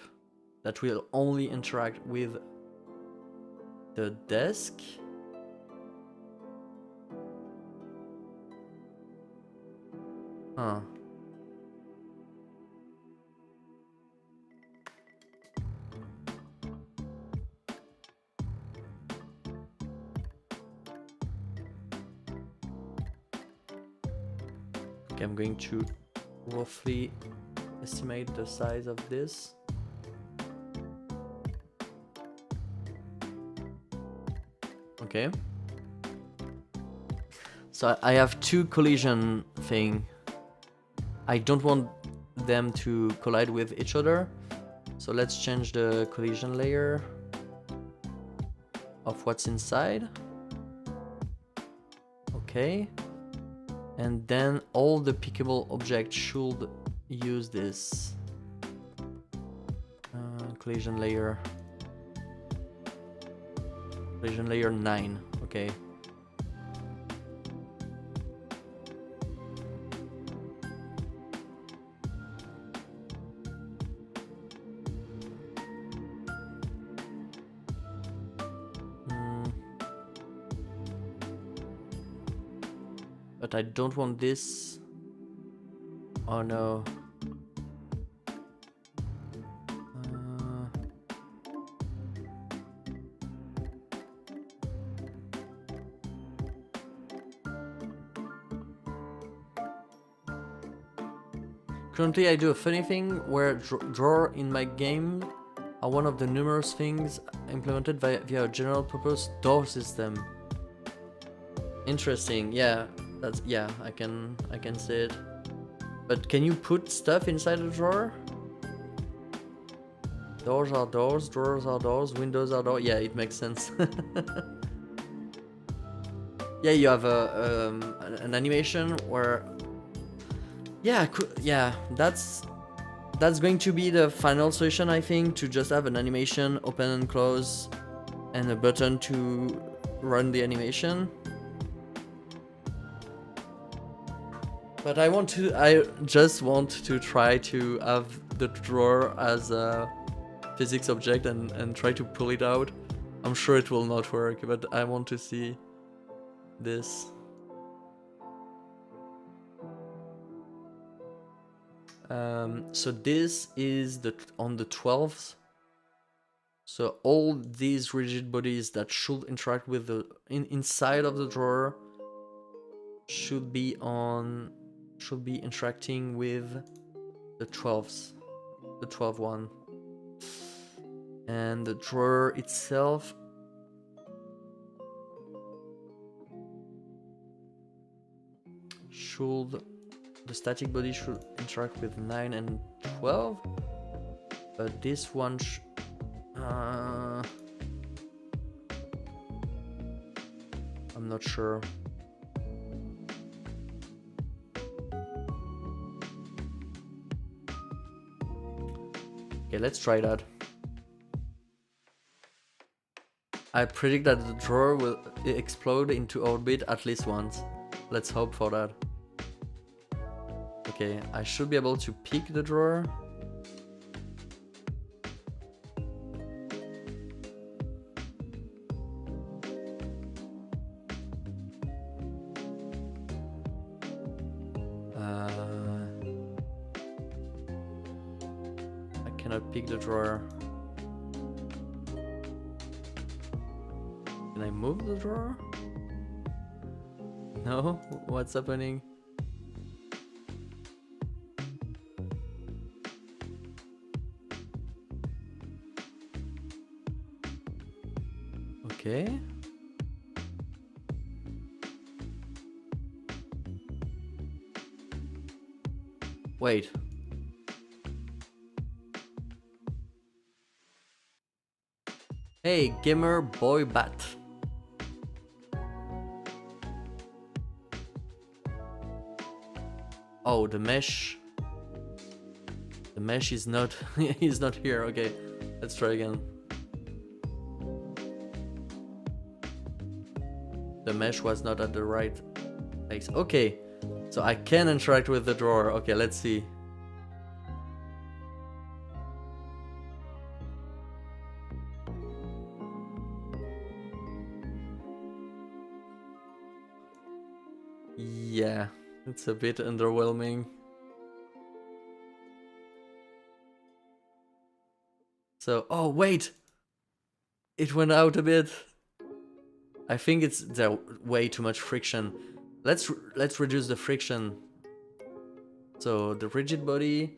that will only interact with the desk? Huh. Okay, I'm going to roughly estimate the size of this. Okay. So I have two collision thing. I don't want them to collide with each other. So let's change the collision layer of what's inside. Okay. And then all the pickable objects should use this collision layer. Collision layer 9. Okay. But I don't want this. Oh no. Currently I do a funny thing where drawer in my game are one of the numerous things implemented via a general purpose door system. Interesting, yeah, that's, yeah, I can say it. But can you put stuff inside a drawer? Doors are doors, drawers are doors, windows are doors. Yeah, it makes sense. Yeah, you have an animation where... Yeah, yeah, that's going to be the final solution, I think, to just have an animation open and close and a button to run the animation. But I just want to try to have the drawer as a physics object and try to pull it out. I'm sure it will not work, but I want to see this. So this is on the 12th. So all these rigid bodies that should interact with the inside of the drawer should be interacting with the 12th, the 12th one. And the drawer itself the static body should interact with 9 and 12, but this one I'm not sure. Okay, let's try that. I predict that the drawer will explode into orbit at least once. Let's hope for that. Okay, I should be able to pick the drawer. I cannot pick the drawer. Can I move the drawer? No? What's happening? Okay. Wait. Hey, gamer boy bat. Oh, the mesh. The mesh is not is not here. Okay, let's try again. The mesh was not at the right place. Okay, so I can interact with the drawer. Okay, let's see. Yeah, it's a bit underwhelming. So, oh wait, it went out a bit. I think it's there way too much friction. Let's reduce the friction. So the rigid body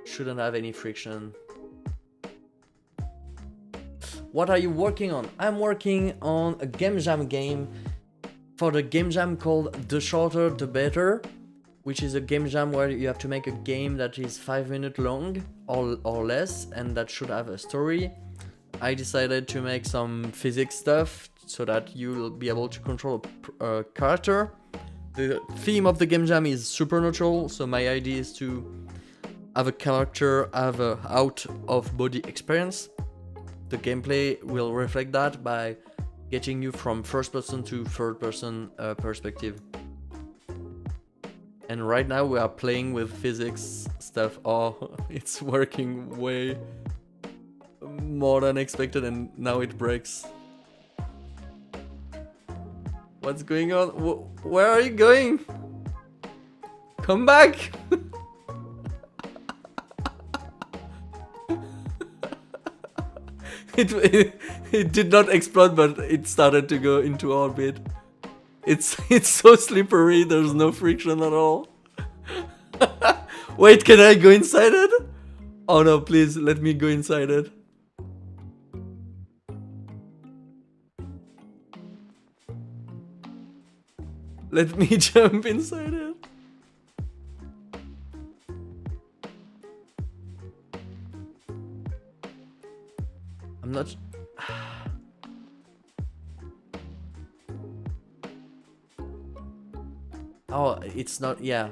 shouldn't have any friction. What are you working on? I'm working on a game jam game for the game jam called The Shorter the Better, which is a game jam where you have to make a game that is 5 minutes long or less, and that should have a story. I decided to make some physics stuff so that you'll be able to control a character. The theme of the game jam is supernatural, so my idea is to have a character have a out-of-body experience. The gameplay will reflect that by getting you from first person to third person perspective. And right now we are playing with physics stuff. Oh, it's working way more than expected, and now it breaks. What's going on? Where are you going? Come back! It did not explode, but it started to go into orbit. It's so slippery, there's no friction at all. Wait, can I go inside it? Oh no, please, let me go inside it. Let me jump inside it. I'm not... Oh, it's not... Yeah.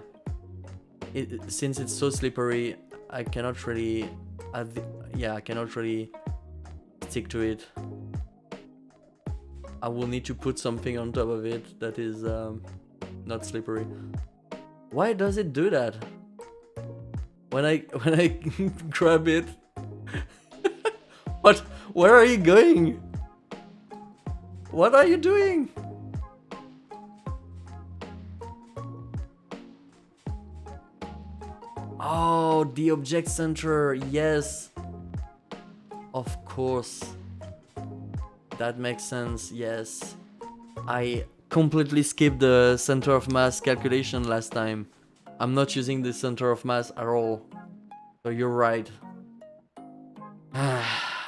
Since it's so slippery, I cannot really... I cannot really stick to it. I will need to put something on top of it that is not slippery. Why does it do that? When I grab it... What? Where are you going? What are you doing? Oh, the object center, yes. Of course. That makes sense, yes. I completely skipped the center of mass calculation last time. I'm not using the center of mass at all. So you're right.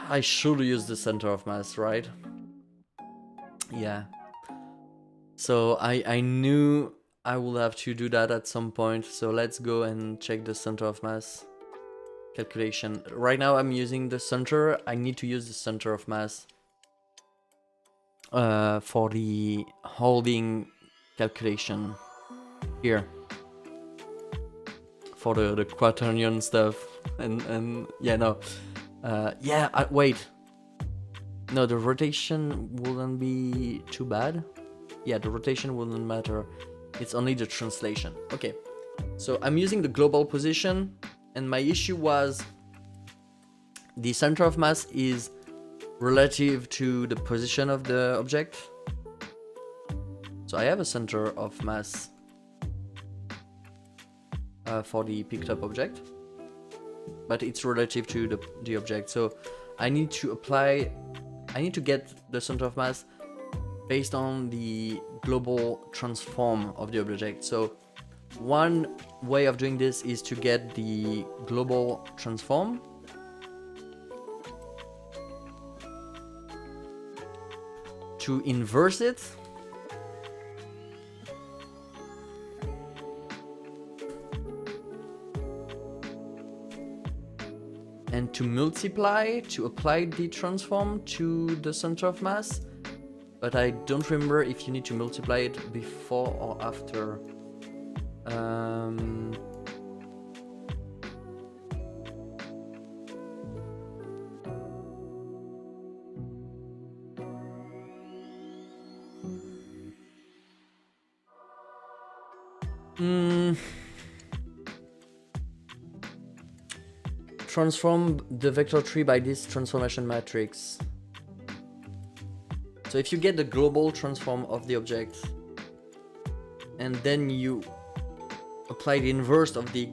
I should use the center of mass, right? Yeah. So I knew I will have to do that at some point. So let's go and check the center of mass calculation. Right now I'm using the center. I need to use the center of mass for the holding calculation here. For the quaternion stuff. And yeah, no. Wait. No, the rotation wouldn't be too bad. Yeah, the rotation wouldn't matter. It's only the translation. Okay. So I'm using the global position, and my issue was the center of mass is relative to the position of the object. So I have a center of mass for the picked up object, but it's relative to the object. So I need to get the center of mass based on the global transform of the object. So one way of doing this is to get the global transform to inverse it. and to multiply, to apply the transform to the center of mass. But I don't remember if you need to multiply it before or after. Transform the vector tree by this transformation matrix. So if you get the global transform of the object and then you apply the inverse of the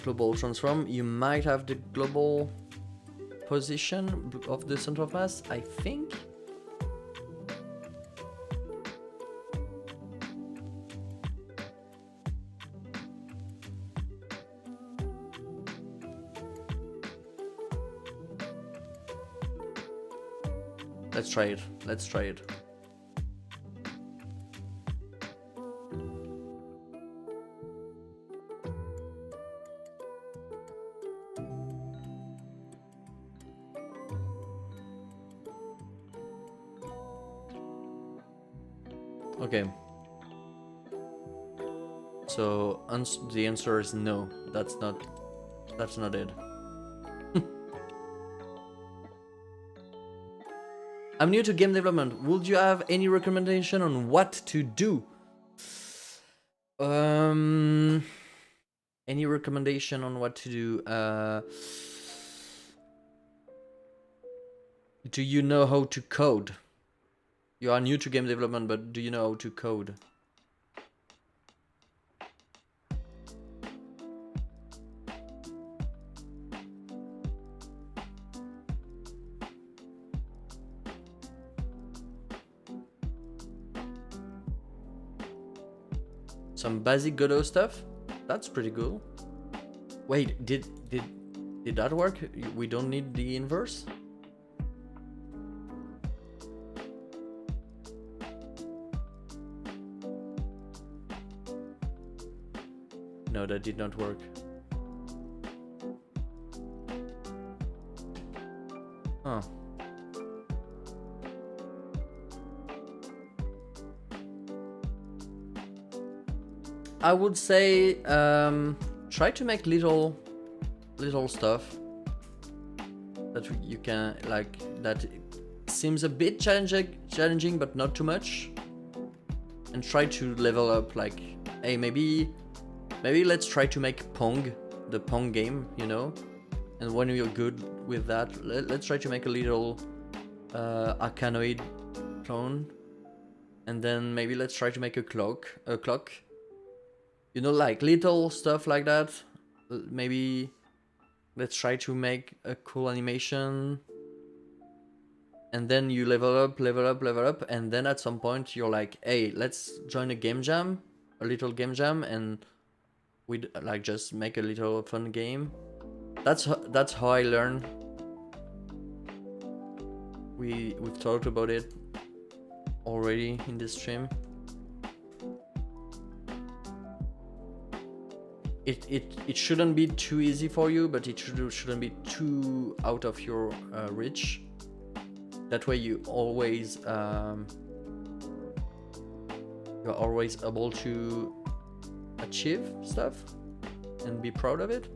global transform, you might have the global position of the center of mass, I think. Let's try it. Let's try it. Okay. So the answer is no. That's not it. I'm new to game development. Would you have any recommendation on what to do? Any recommendation on what to do? Do you know how to code? You are new to game development, but do you know how to code? Some basic Godot stuff? That's pretty cool. Wait, did that work? We don't need the inverse? No, that did not work. Huh. I would say try to make little stuff that you can like, that seems a bit challenging but not too much, and try to level up. Like, hey, maybe let's try to make Pong, the Pong game, you know, and when you're good with that, let's try to make a little Arcanoid clone, and then maybe let's try to make a clock. You know, like little stuff like that. Maybe let's try to make a cool animation. And then you level up, and then at some point you're like, hey, let's join a game jam, a little game jam, and we'd like just make a little fun game. That's how I learn. We've talked about it already in this stream. It shouldn't be too easy for you, but it shouldn't be too out of your reach. That way you're always able to achieve stuff and be proud of it.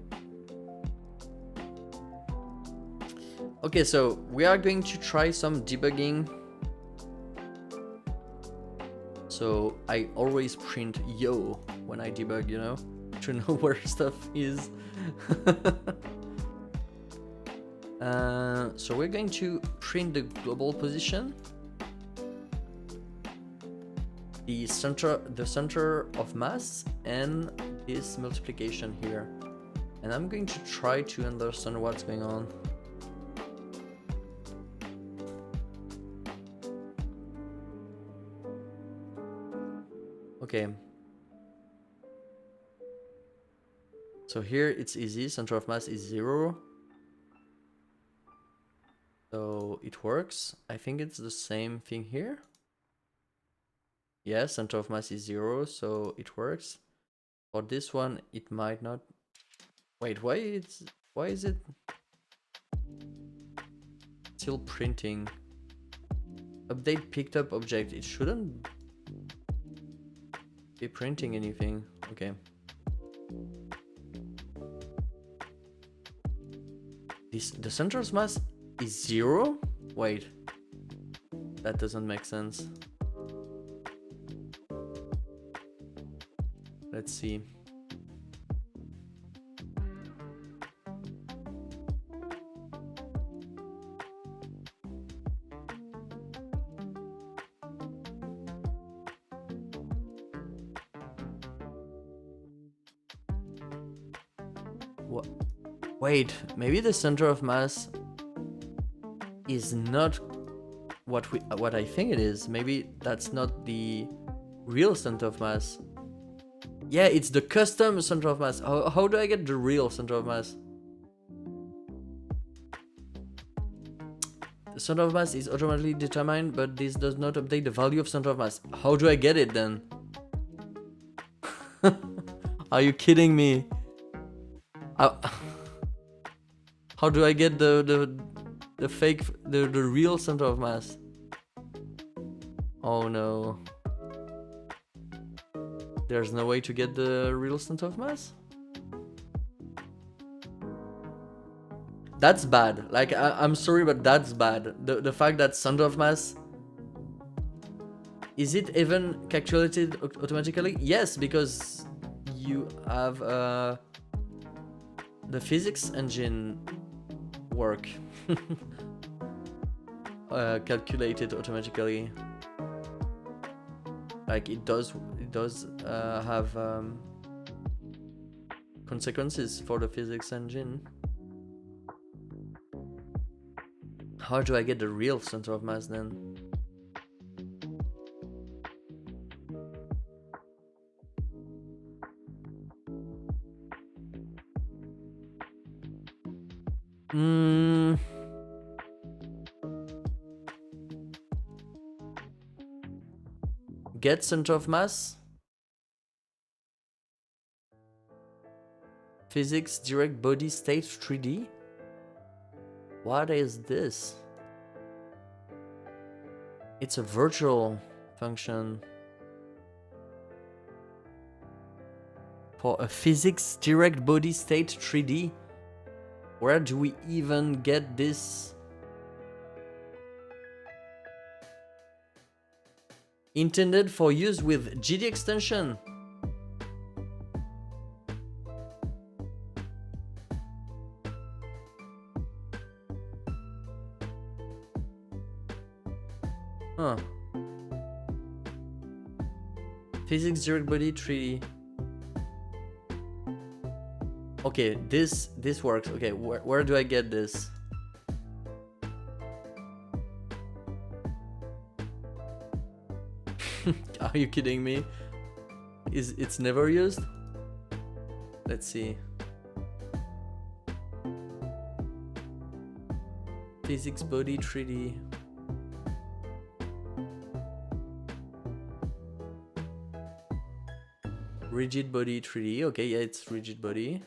Okay, so we are going to try some debugging. So I always print yo when I debug, you know, to know where stuff is. So we're going to print the global position, the center of mass, and this multiplication here. And I'm going to try to understand what's going on. Okay. So here it's easy, center of mass is 0. So it works. I think it's the same thing here. Yeah, center of mass is 0, so it works. For this one, it might not. Wait, why is it? still printing. Update picked up object. It shouldn't be printing anything. Okay. The center of mass is 0? Wait. That doesn't make sense. Let's see. What? Wait, maybe the center of mass is not what I think it is. Maybe that's not the real center of mass. Yeah, it's the custom center of mass. How do I get the real center of mass? The center of mass is automatically determined, but this does not update the value of center of mass. How do I get it then? Are you kidding me? How do I get the fake, the real center of mass? Oh no. There's no way to get the real center of mass? That's bad. Like, I'm sorry, but that's bad. The fact that center of mass... Is it even calculated automatically? Yes, because you have the physics engine work calculated automatically. Like it does have consequences for the physics engine. How do I get the real center of mass then? Get center of mass. Physics direct body state 3D. What is this? It's a virtual function for a physics direct body state 3D. Where do we even get this? Intended for use with GD extension. Huh. Physics direct body 3D. Okay, this works. Okay, where do I get this? Are you kidding me? It's never used? Let's see. Physics body 3D. Rigid body 3D. Okay, yeah, it's rigid body.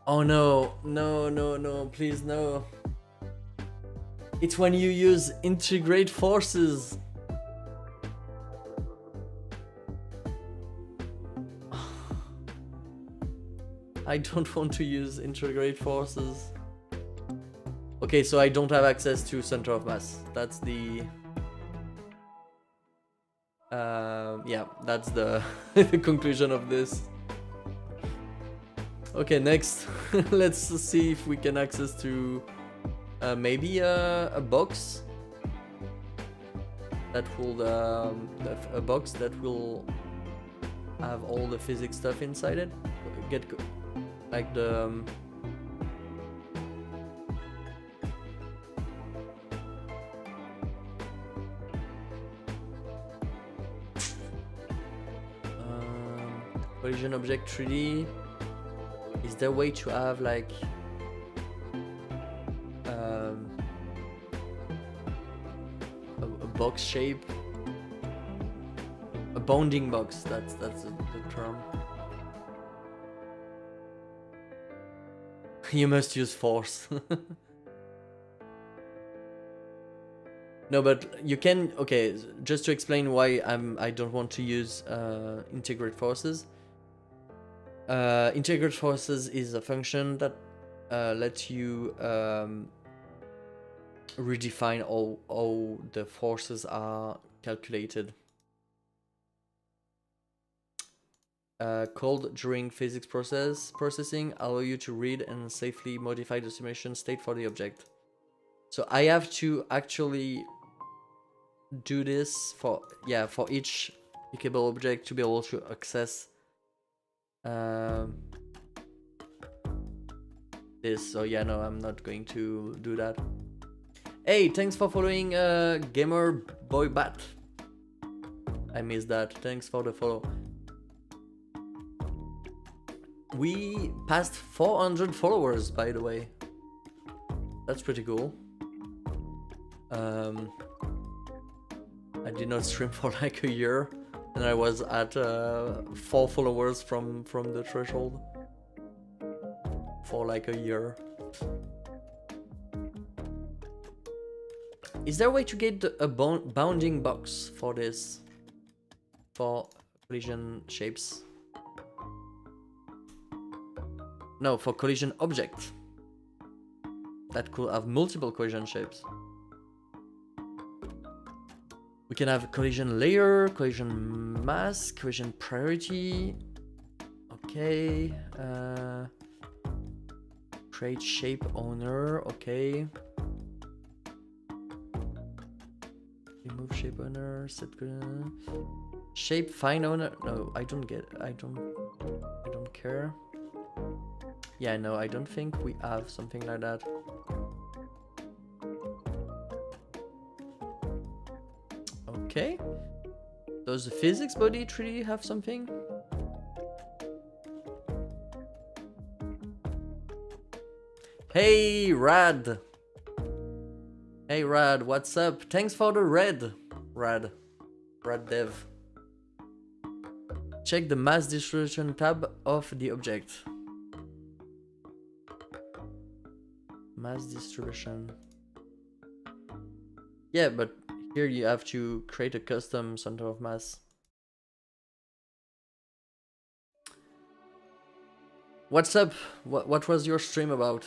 Oh no, no, please no. It's when you use integrate forces. I don't want to use integrate forces. Okay, so I don't have access to center of mass. That's the... yeah, that's the, the conclusion of this. Okay, next, let's see if we can access to maybe a box that will a box that will have all the physics stuff inside it. Get like the collision object 3D. Is there a way to have like a box shape, a bounding box? That's the term. You must use force. No, but you can. Okay, just to explain why I don't want to use integrate forces. Integrate forces is a function that lets you redefine how the forces are calculated. Called during physics processing, allow you to read and safely modify the simulation state for the object. So I have to actually do this for each pickable object to be able to access this. So yeah, no, I'm not going to do that. Hey, thanks for following Gamer Boy Bat. I missed that. Thanks for the follow. We passed 400 followers, by the way. That's pretty cool. I did not stream for like a year, and I was at 4 followers from the threshold for like a year. Is there a way to get a bounding box for this? For collision shapes? No, for collision object. That could have multiple collision shapes. We can have collision layer, collision mass, collision priority. Okay. Create shape owner. Okay. Remove shape owner. Set shape find owner. No, I don't get. I don't care. Yeah, no, I don't think we have something like that. Okay. Does the physics body 3D have something? Hey, Rad. Hey, Rad, what's up? Thanks for the red. Rad Dev. Check the mass distribution tab of the object. Mass distribution. Yeah, but here you have to create a custom center of mass. What's up? What was your stream about?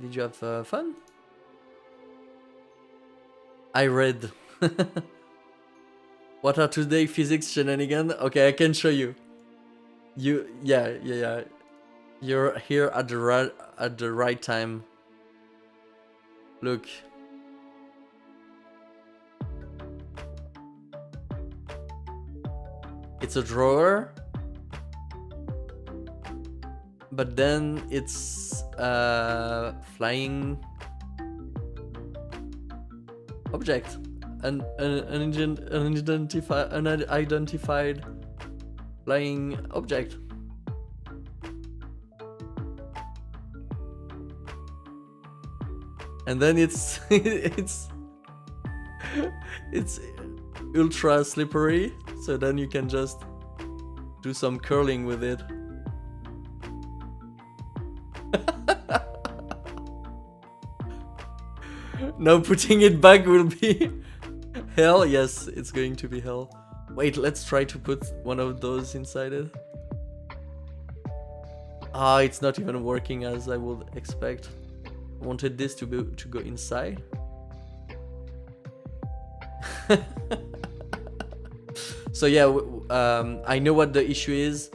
Did you have fun? I read. What are today physics shenanigans? Okay, I can show you. Yeah. You're here at the right time. Look. It's a drawer, but then it's flying object, an unidentified flying object. And then it's it's ultra slippery, so then you can just do some curling with it. Now putting it back will be hell. Yes, it's going to be hell. Wait, let's try to put one of those inside it. Ah, it's not even working as I would expect. I wanted this to go inside. So yeah, I know what the issue is,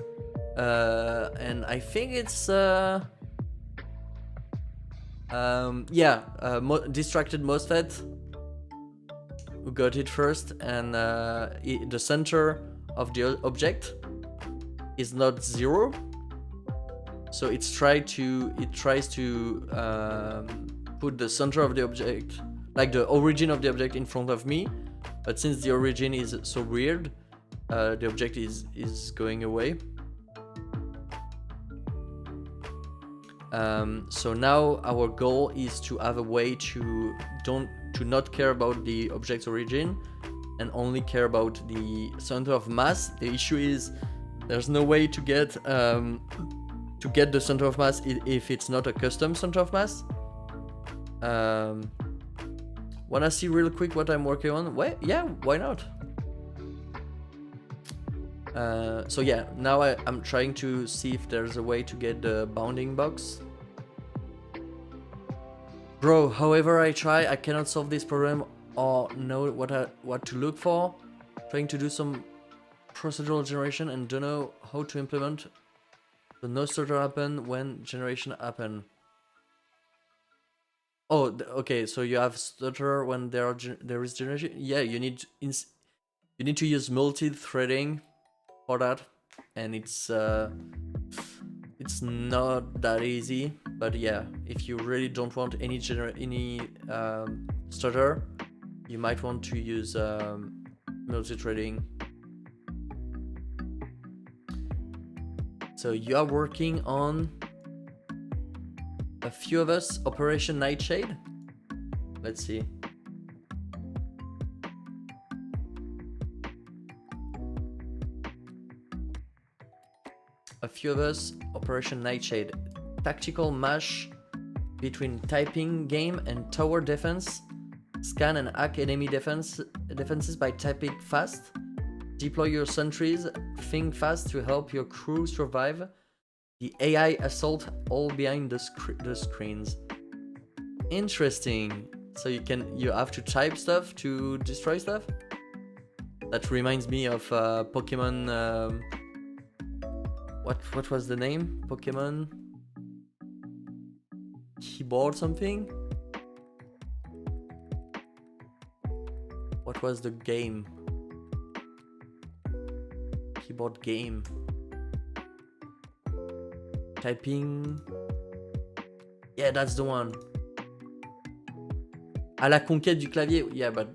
and I think it's distracted MOSFET who got it first, and the center of the object is not 0, so it tries to put the center of the object, like the origin of the object, in front of me, but since the origin is so weird, the object is going away. So now our goal is to have a way to not care about the object's origin and only care about the center of mass. The issue is there's no way to get to get the center of mass if it's not a custom center of mass. Wanna see real quick what I'm working on? Wait, yeah, why not? So yeah, now I'm trying to see if there's a way to get the bounding box. Bro, however I try, I cannot solve this problem or know what to look for. Trying to do some procedural generation and don't know how to implement the no stutter happen when generation happen. Oh, okay, so you have stutter when there is generation. Yeah, you need to use multi-threading for that, and it's not that easy. But yeah, if you really don't want any stutter, you might want to use multi-threading. So you are working on A Few of Us, Operation Nightshade. Let's see. A Few of Us, Operation Nightshade. Tactical mash between typing game and tower defense. Scan and hack enemy defenses by typing fast. Deploy your sentries, think fast to help your crew survive. The AI assault all behind the screens. Interesting. So you have to type stuff to destroy stuff? That reminds me of Pokemon. What was the name? Pokemon Keyboard something? What was the game? Keyboard game. Typing. Yeah, that's the one. À la conquête du clavier. Yeah, but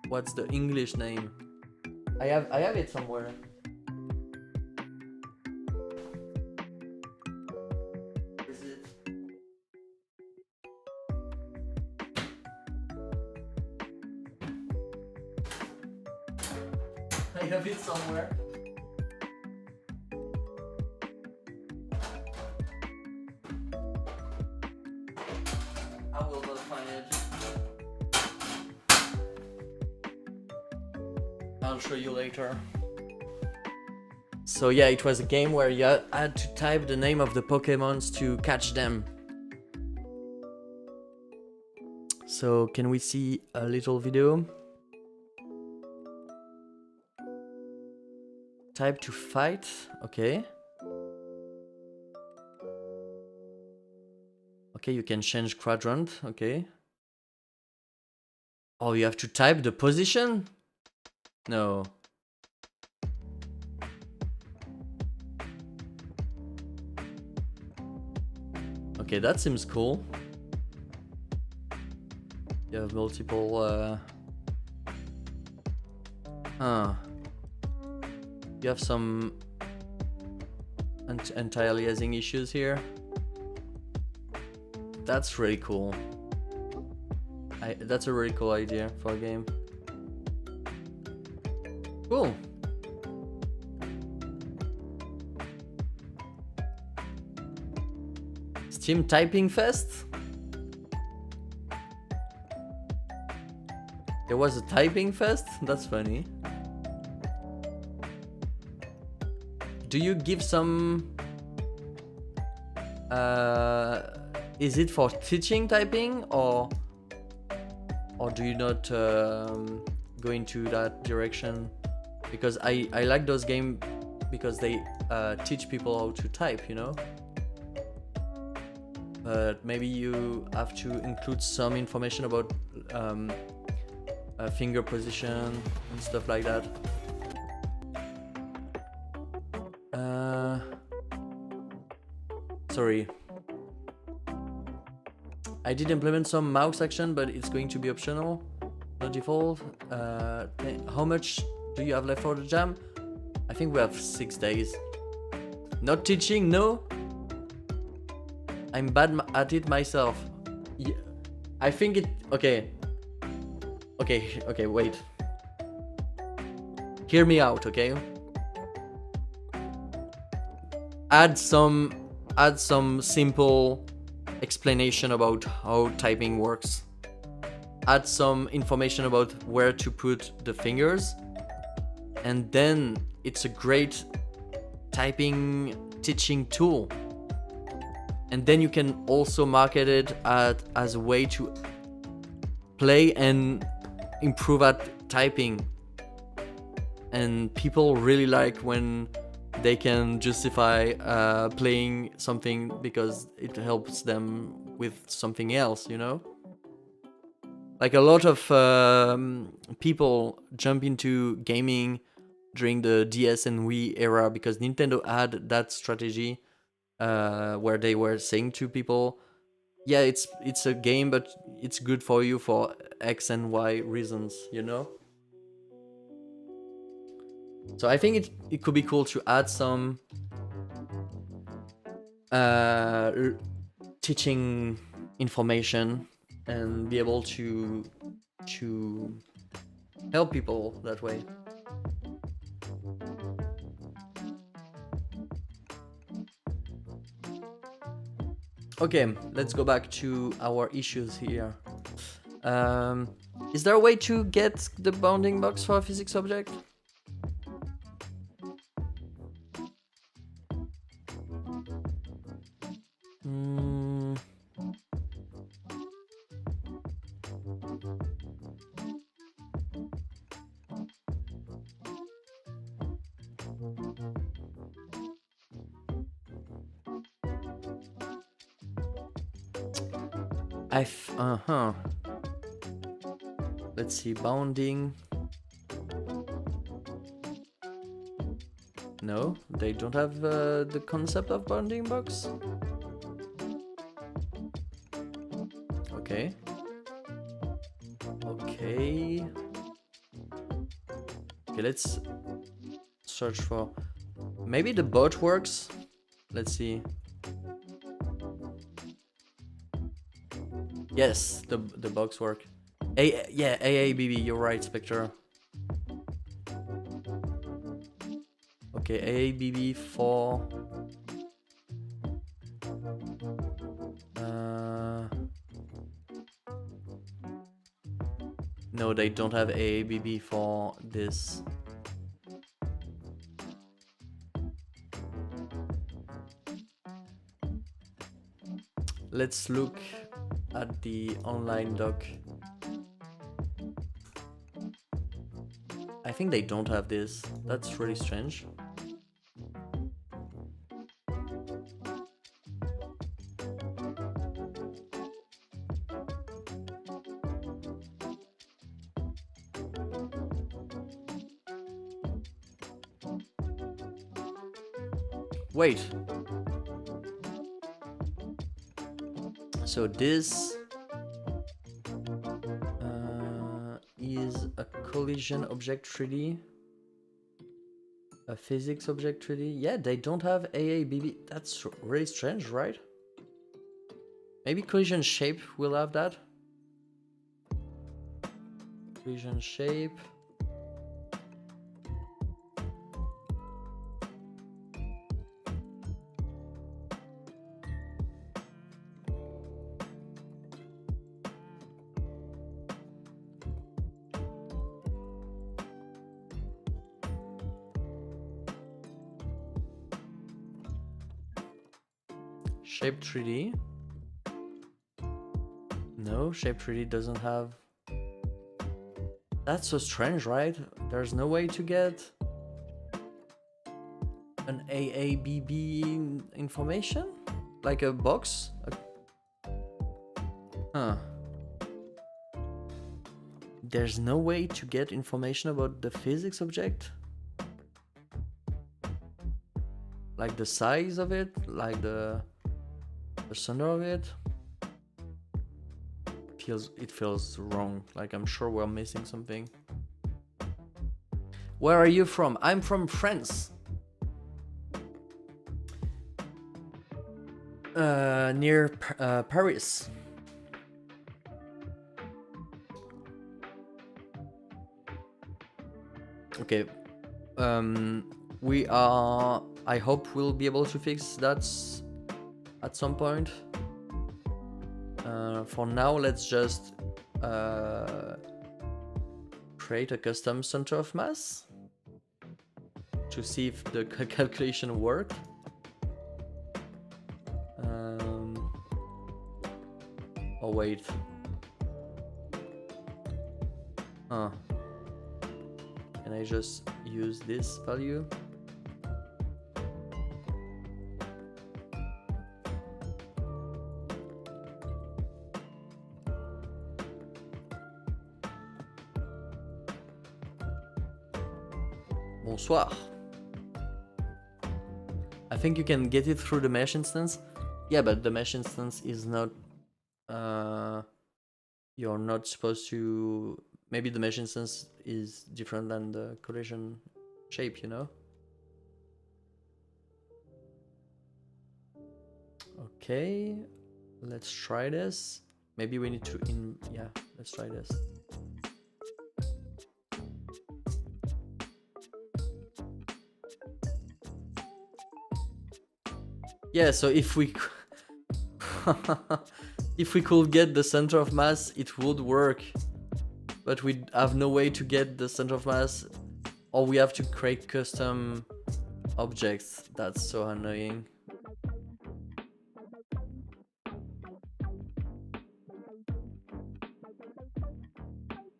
what's the English name? I have it somewhere. Is it? I have it somewhere. I will not find it. I'll show you later. So yeah, it was a game where you had to type the name of the Pokemons to catch them. So can we see a little video? Type to fight, okay. Okay, you can change quadrant, okay. Oh, you have to type the position? No. Okay, that seems cool. You have multiple, you have some anti-aliasing issues here. That's really cool. That's a really cool idea for a game. Cool. Steam Typing Fest? There was a typing fest? That's funny. Do you give some... is it for teaching typing or do you not go into that direction? Because I like those games because they teach people how to type, you know? But maybe you have to include some information about finger position and stuff like that. Sorry. I did implement some mouse action, but it's going to be optional, not default. How much do you have left for the jam? I think we have 6 days. Not teaching, no? I'm bad at it myself. Yeah, I think it... Okay, wait. Hear me out, okay? Add some add some simple explanation about how typing works. Add some information about where to put the fingers, and then it's a great typing teaching tool. And then you can also market it as a way to play and improve at typing. And people really like when they can justify playing something because it helps them with something else, you know? Like a lot of people jump into gaming during the DS and Wii era because Nintendo had that strategy where they were saying to people, yeah, it's a game, but it's good for you for X and Y reasons, you know? So I think it could be cool to add some teaching information and be able to help people that way. Okay, let's go back to our issues here. Is there a way to get the bounding box for a physics object? Let's see, bounding. No, they don't have the concept of bounding box. Okay. Okay, let's search for... Maybe the bot works? Let's see. Yes, the box work. Yeah, AABB, you're right, Spectre. Okay, AABB for... No, they don't have AABB for this. Let's look at the online doc. I think they don't have this. That's really strange. Wait. So this is a collision object 3D, a physics object 3D. Yeah, they don't have AABB. That's really strange, right? Maybe collision shape will have that. Collision shape. Shape 3D. No, Shape 3D doesn't have... That's so strange, right? There's no way to get an AABB information? Like a box? Huh. There's no way to get information about the physics object? Like the size of it? Like the center of it? It feels wrong. Like I'm sure we're missing something. Where are you from? I'm from France. Near Paris. Okay. We are... I hope we'll be able to fix that at some point. For now, let's just create a custom center of mass to see if the calculation worked. Oh wait. Huh. Can I just use this value? Bonsoir. I think you can get it through the mesh instance. Yeah, but the mesh instance is not... you're not supposed to... Maybe the mesh instance is different than the collision shape, you know? Okay, let's try this. Maybe we need to... Yeah, let's try this. Yeah, so if we if we could get the center of mass, it would work. But we have no way to get the center of mass, or we have to create custom objects. That's so annoying.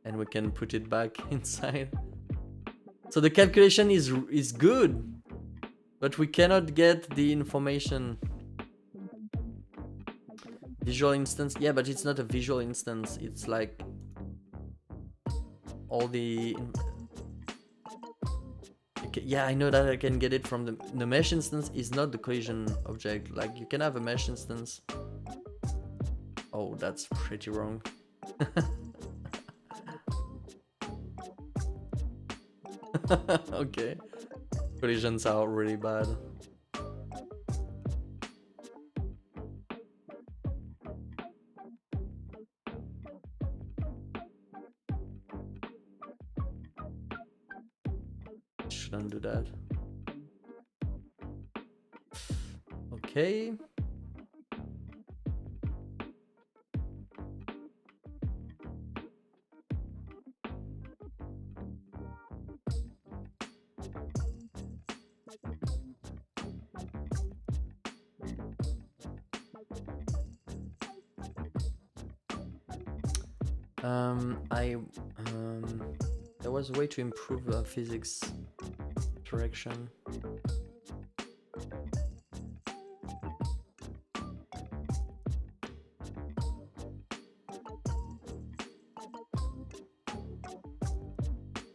And we can put it back inside. So the calculation is good. But we cannot get the information. Visual instance, yeah, but it's not a visual instance. It's like all the... Okay, yeah, I know that I can get it from the mesh instance is not the collision object. Like you can have a mesh instance. Oh, that's pretty wrong. Okay. Collisions are really bad. Shouldn't do that. Okay. There was a way to improve physics direction.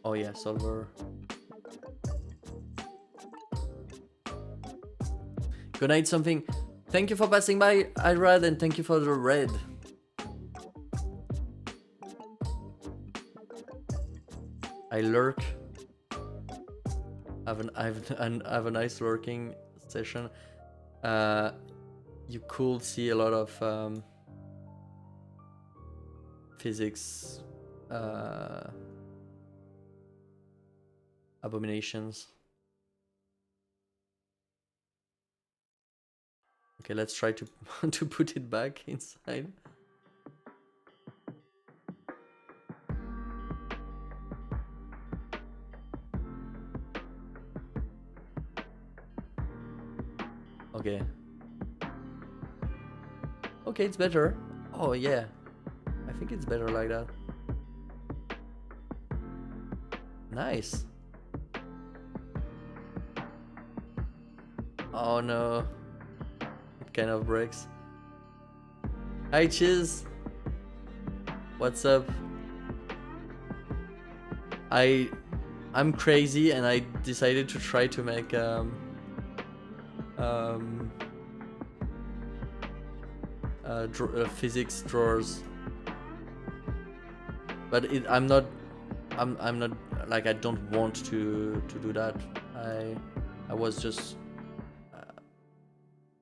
Oh yeah, solver. Gonna eat something. Thank you for passing by, Irad, and thank you for the red. I lurk. I have a nice lurking session. You could see a lot of physics abominations. Okay, let's try to to put it back inside. Okay. Okay, it's better. Oh yeah. I think it's better like that. Nice. Oh no. It kind of breaks. Hi Chiz. What's up? I'm crazy and I decided to try to make physics drawers, but I'm not like I don't want to do that. I was just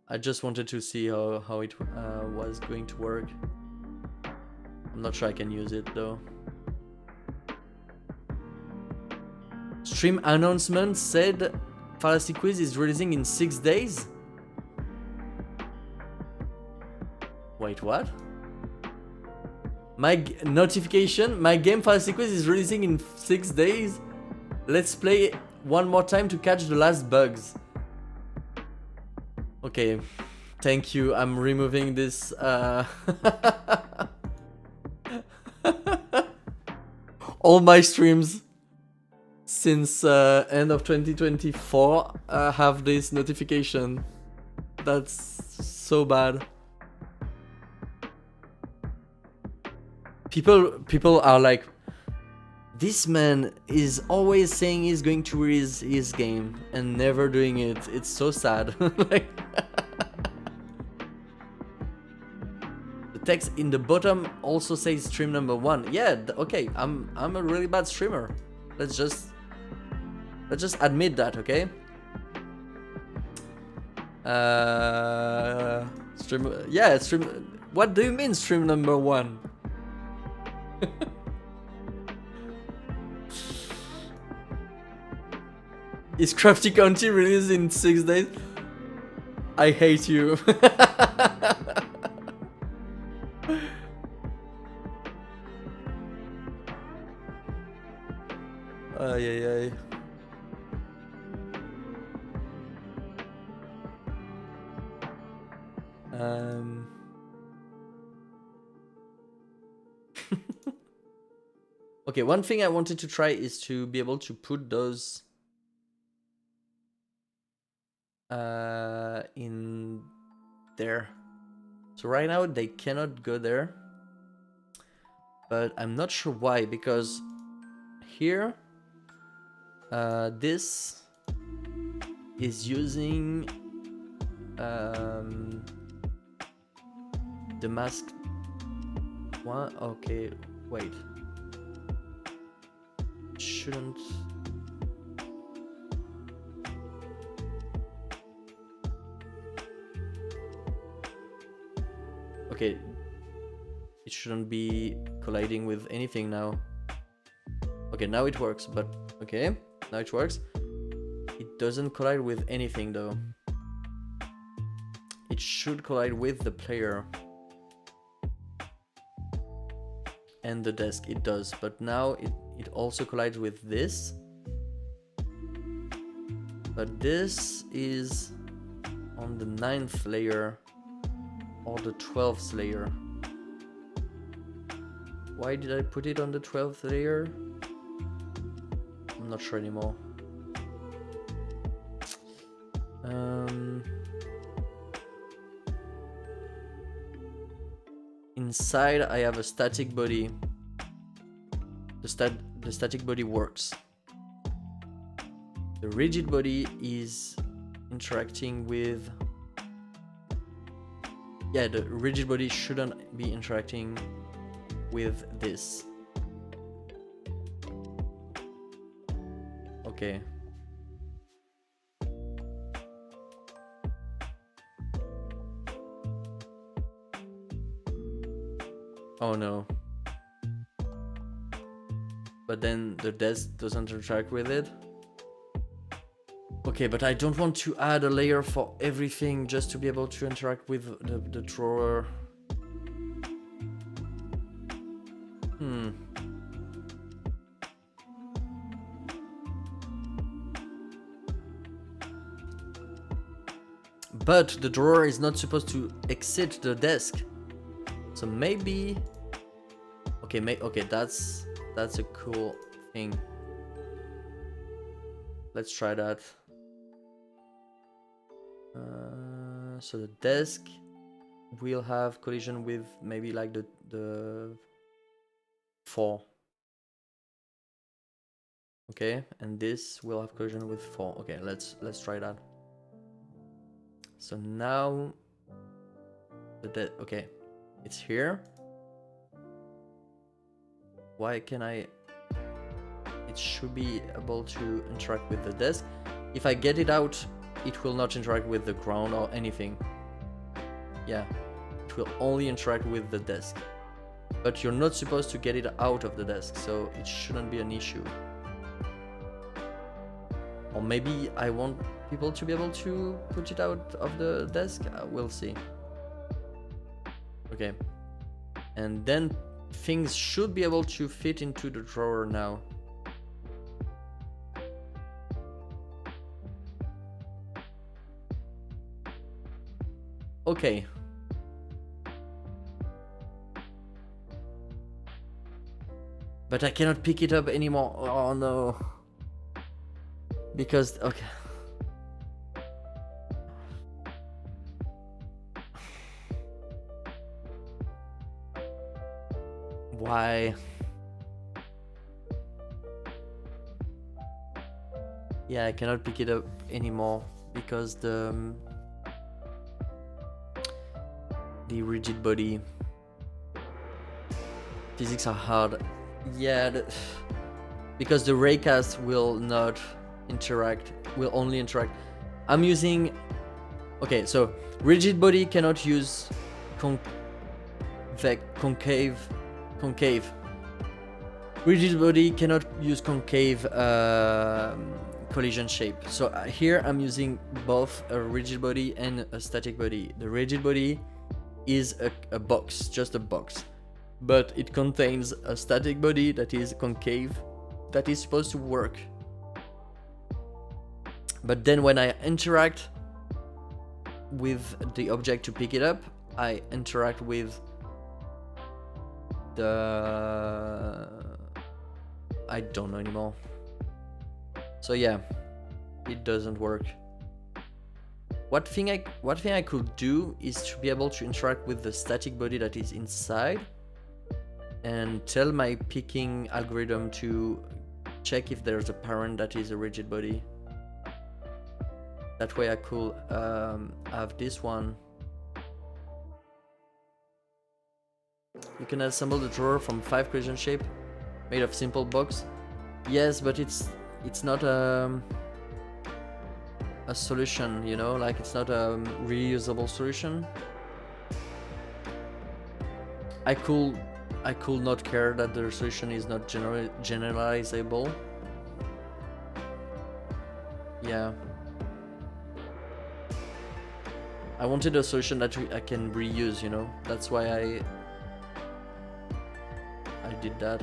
I just wanted to see how it was going to work. I'm not sure I can use it though. Stream announcement said Fallacy Quiz is releasing in 6 days. Wait, what? My notification, my game file sequence is releasing in 6 days. Let's play one more time to catch the last bugs. Okay, thank you. I'm removing this. All my streams since end of 2024 have this notification. That's so bad. People are like, this man is always saying he's going to release his game and never doing it. It's so sad. Like, the text in the bottom also says stream number 1. Yeah, okay, I'm a really bad streamer. Let's just admit that, okay? Stream. What do you mean stream number 1? Is Crafty County released in 6 days? I hate you. Ay, ay, ay. Okay, one thing I wanted to try is to be able to put those in there. So right now they cannot go there, but I'm not sure why, because here this is using the mask one. Okay, wait, shouldn't. Okay, it shouldn't be colliding with anything now. Okay, now it works, but okay, now it works. It doesn't collide with anything though. It should collide with the player and the desk. It does, but now it also collides with this. But this is on the 9th layer or the 12th layer. Why did I put it on the 12th layer? I'm not sure anymore. Inside I have a static body. The static body works. The rigid body is interacting with... Yeah, the rigid body shouldn't be interacting with this. Okay. Oh no. But then the desk doesn't interact with it. Okay, but I don't want to add a layer for everything just to be able to interact with the drawer. But the drawer is not supposed to exit the desk. So maybe... Okay, okay, that's a cool thing. Let's try that. So the desk will have collision with maybe like the 4. Okay, and this will have collision with 4. Okay, let's try that. So now okay, it's here. Why can I? It should be able to interact with the desk. If I get it out, it will not interact with the ground or anything. Yeah, it will only interact with the desk. But you're not supposed to get it out of the desk, so it shouldn't be an issue. Or maybe I want people to be able to put it out of the desk. We'll see. Okay. And then things should be able to fit into the drawer now. Okay. But I cannot pick it up anymore. Oh no. Because, okay. Why? Yeah, I cannot pick it up anymore because the rigid body physics are hard. Yeah, because the raycast will not interact, will only interact. I'm using, okay, so rigid body cannot use concave. Rigid body cannot use concave collision shape. So here I'm using both a rigid body and a static body. The rigid body is a box, just a box, but it contains a static body that is concave, that is supposed to work. But then when I interact with the object to pick it up, I interact with the... I don't know anymore. So yeah, it doesn't work. What thing I could do is to be able to interact with the static body that is inside and tell my picking algorithm to check if there's a parent that is a rigid body. That way I could have this one. You can assemble the drawer from 5 collision shape made of simple box. Yes, but it's not a solution, you know, like it's not a reusable solution. I could not care that the solution is not generalizable. Yeah. I wanted a solution that I can reuse, you know. That's why I did that.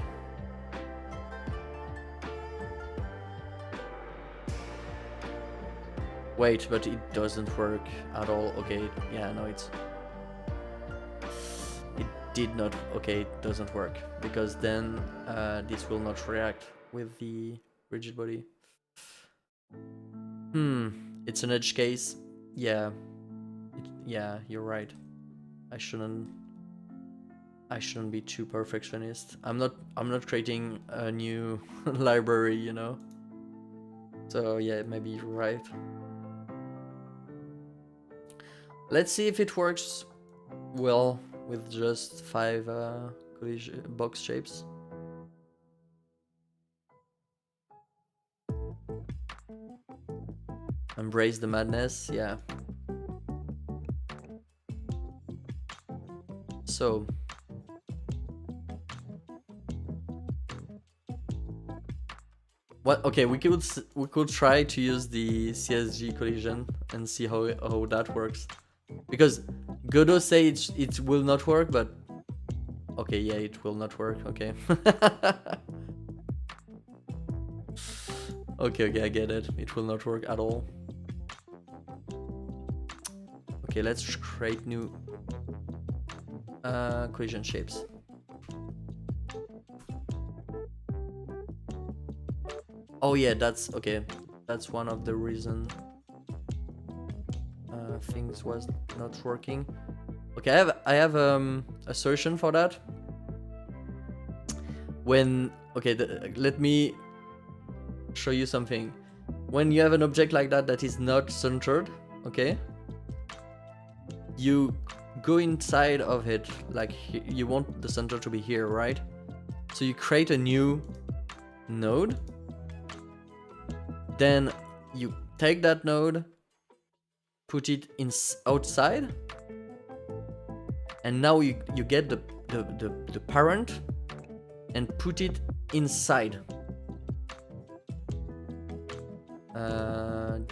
Wait, but it doesn't work at all. Okay, yeah, no, it did not. Okay, it doesn't work because then this will not react with the rigid body. It's an edge case. Yeah, yeah, you're right. I shouldn't be too perfectionist. I'm not creating a new library, you know. So yeah, maybe you're right. Let's see if it works well with just 5 collision box shapes. Embrace the madness, yeah. So what? Okay, we could try to use the CSG collision and see how that works. Because Godot says it will not work, but okay, yeah, it will not work. Okay. Okay, I get it. It will not work at all. Okay, let's create new collision shapes. Oh yeah, that's okay. That's one of the reasons things was not working. Okay, I have a solution for that. When let me show you something. When you have an object like that is not centered, okay, you go inside of it, like you want the center to be here, right? So you create a new node, then you take that node, put it outside, and now you get the parent and put it inside.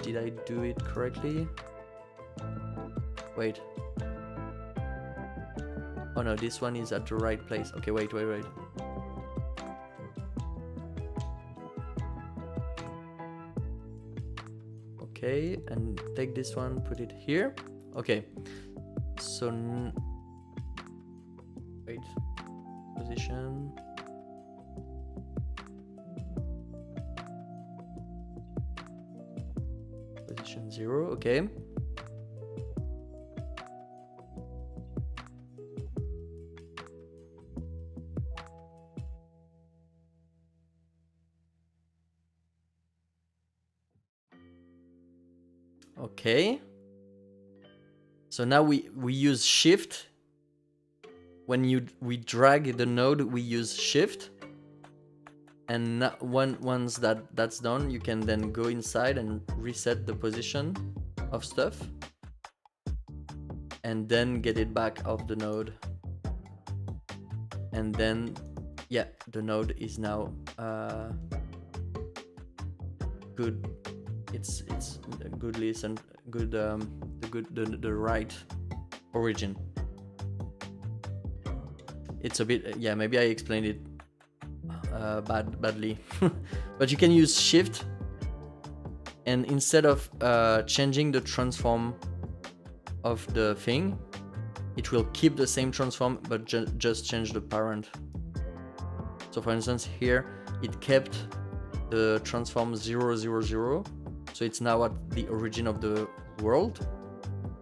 Did I do it correctly? Wait. Oh no, this one is at the right place. Okay, wait. Okay, and take this one, put it here. Okay, so wait, position. Position 0, okay. Okay. So now we use shift. When we drag the node, we use shift. And once that's done, you can then go inside and reset the position of stuff. And then get it back off the node. And then, yeah, the node is now good. It's good listen, good the right origin. It's a bit, yeah, maybe I explained it badly. But you can use shift, and instead of changing the transform of the thing, it will keep the same transform but just change the parent. So for instance here it kept the transform 0, 0, 0, so it's now at the origin of the world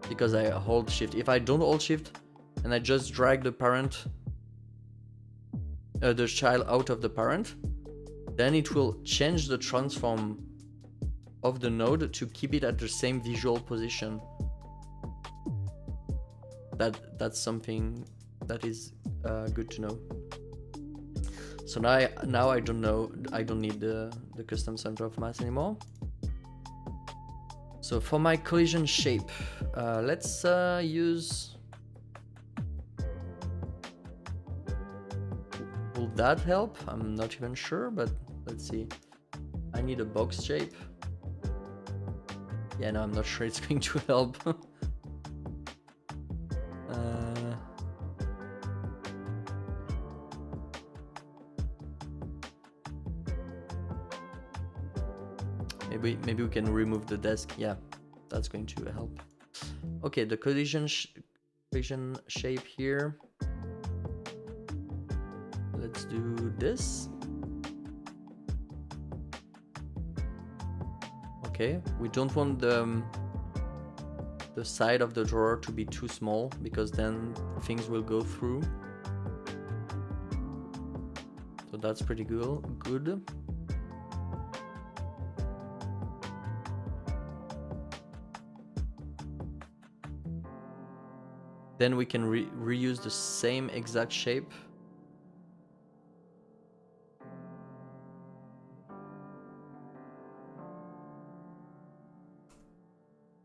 because I hold shift. If I don't hold shift and I just drag the parent, the child out of the parent, then it will change the transform of the node to keep it at the same visual position. That's something that is good to know. So now I don't need the custom center of mass anymore. So for my collision shape, let's use. Will that help? I'm not even sure, but let's see. I need a box shape. Yeah, no, I'm not sure it's going to help. Maybe we can remove the desk. Yeah, that's going to help. Okay, the collision shape here. Let's do this. Okay, we don't want the side of the drawer to be too small because then things will go through. So that's pretty good. Then we can reuse the same exact shape.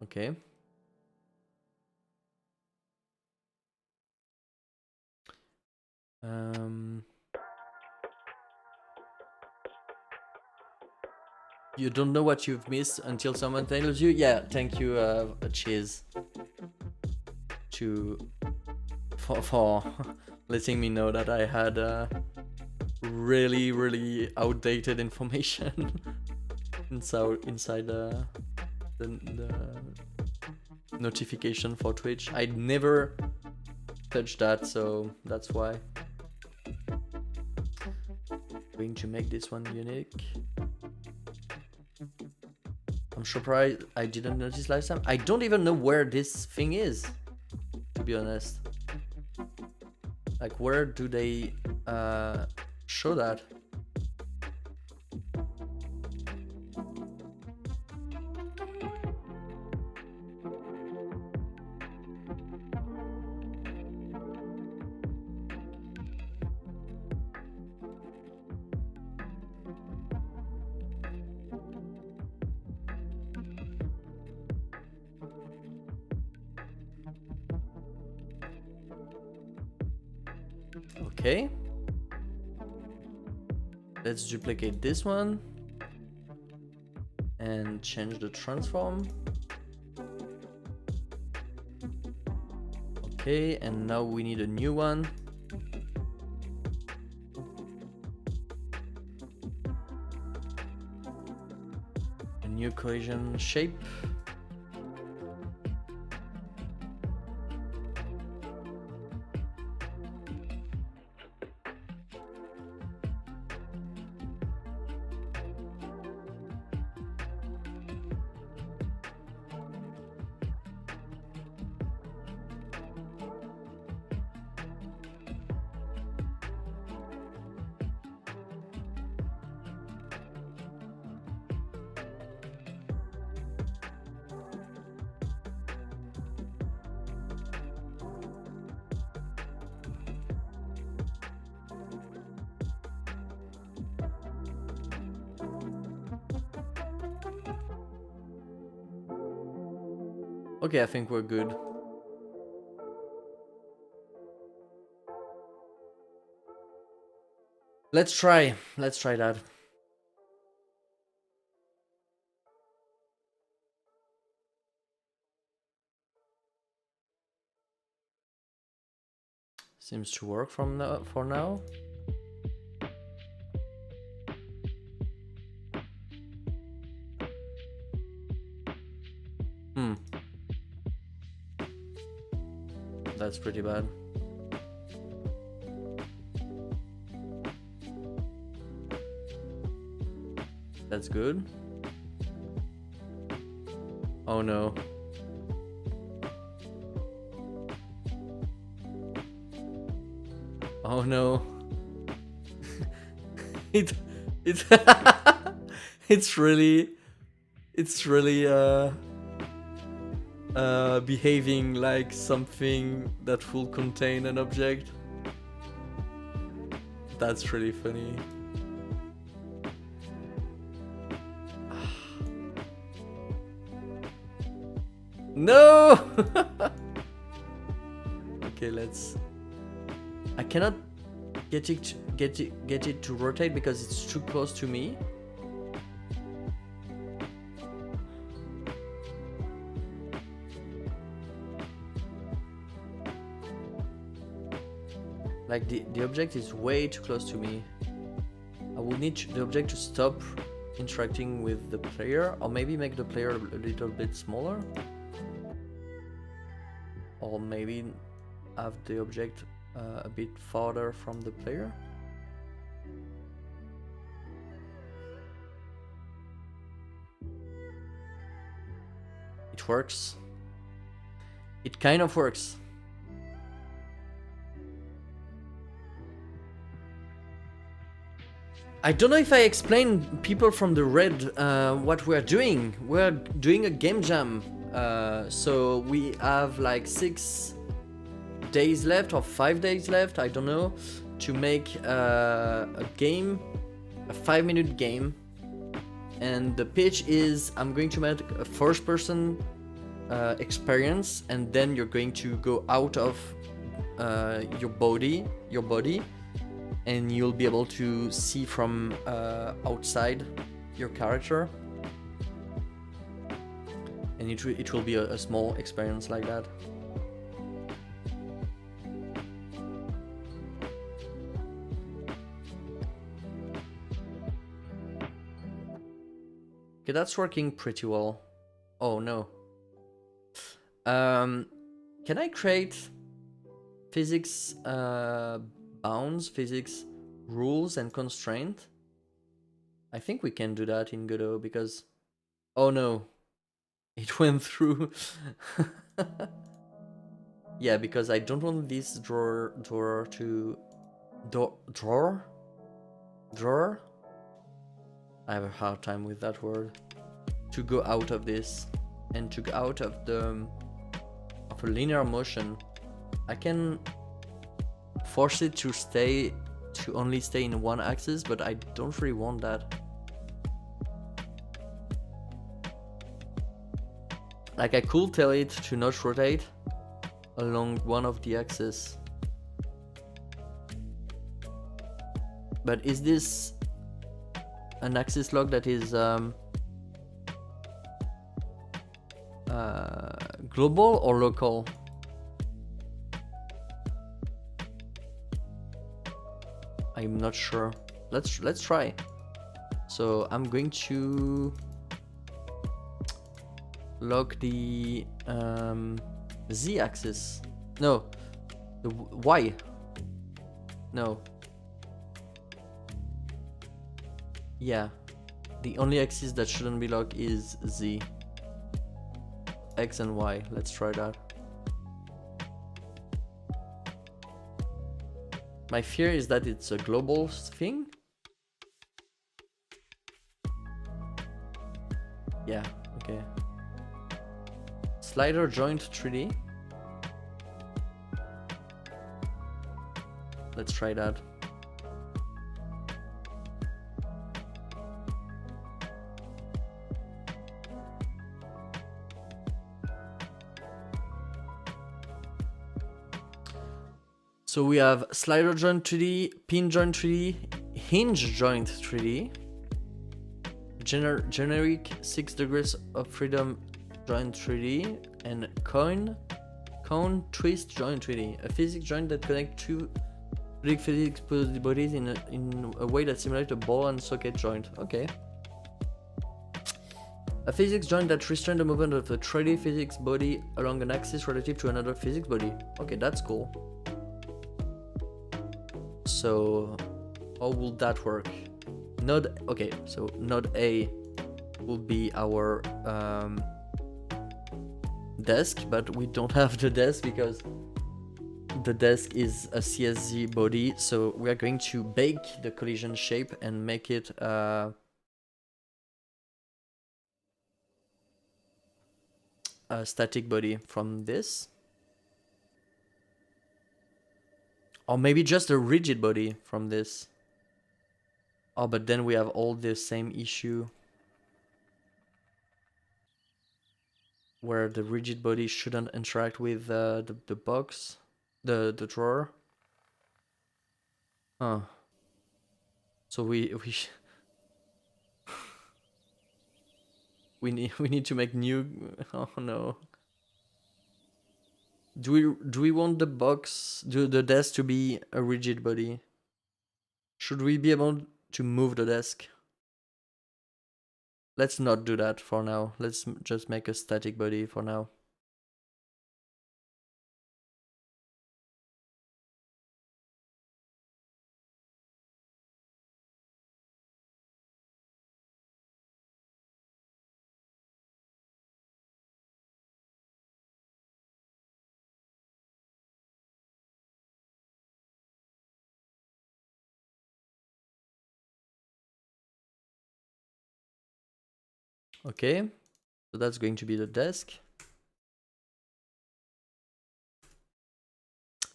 Okay. You don't know what you've missed until someone tells you. Yeah, thank you, Cheese, for letting me know that I had really outdated information inside the notification for Twitch. I'd never touched that, so that's why. Going to make this one unique. I'm surprised I didn't notice last time. I don't even know where this thing is, to be honest. Like, where do they show that? Okay, let's duplicate this one and change the transform. Okay, and now we need a new one. A new collision shape. Okay, I think we're good. Let's try that. Seems to work for now. That's pretty bad. That's good. Oh no. Oh no. It's it's really behaving like something that will contain an object. That's really funny. No. Okay, let's. I cannot get it to rotate because it's too close to me. Like the object is way too close to me. I will need the object to stop interacting with the player, or maybe make the player a little bit smaller, or maybe have the object a bit farther from the player. It works. It kind of works. I don't know if I explained people from the red what we're doing. We're doing a game jam. So we have like 6 days left or 5 days left, I don't know, to make a game, a 5-minute game. And the pitch is I'm going to make a first-person experience, and then you're going to go out of your body, and you'll be able to see from outside your character. And it will be a small experience like that. Okay, that's working pretty well. Oh no. Can I create physics bounds, physics rules and constraint? I think we can do that in Godot because... Oh no. It went through. Yeah, because I don't want this drawer to... Drawer? I have a hard time with that word. To go out of this and to go out of a linear motion. I can force it to only stay in one axis, but I don't really want that. Like I could tell it to not rotate along one of the axes. But is this an axis lock that is global or local? I'm not sure. Let's try. So I'm going to lock the z-axis. No, the y. No. Yeah. The only axis that shouldn't be locked is z. X and y. Let's try that. My fear is that it's a global thing. Yeah, okay. Slider joint 3D. Let's try that. So we have slider joint 3D, pin joint 3D, hinge joint 3D, generic 6 degrees of freedom joint 3D, and cone twist joint 3D, a physics joint that connects two physics bodies in a way that simulates a ball and socket joint. Okay. A physics joint that restrains the movement of a 3D physics body along an axis relative to another physics body. Okay, that's cool. So how will that work? Node, okay, so node A will be our desk, but we don't have the desk because the desk is a CSZ body, so we are going to bake the collision shape and make it a static body from this. Or maybe just a rigid body from this. Oh, but then we have all the same issue where the rigid body shouldn't interact with the box, the drawer. Huh. So we need to make new. Oh no. Do we want the desk to be a rigid body? Should we be able to move the desk? Let's not do that for now. Let's just make a static body for now. Okay, so that's going to be the desk.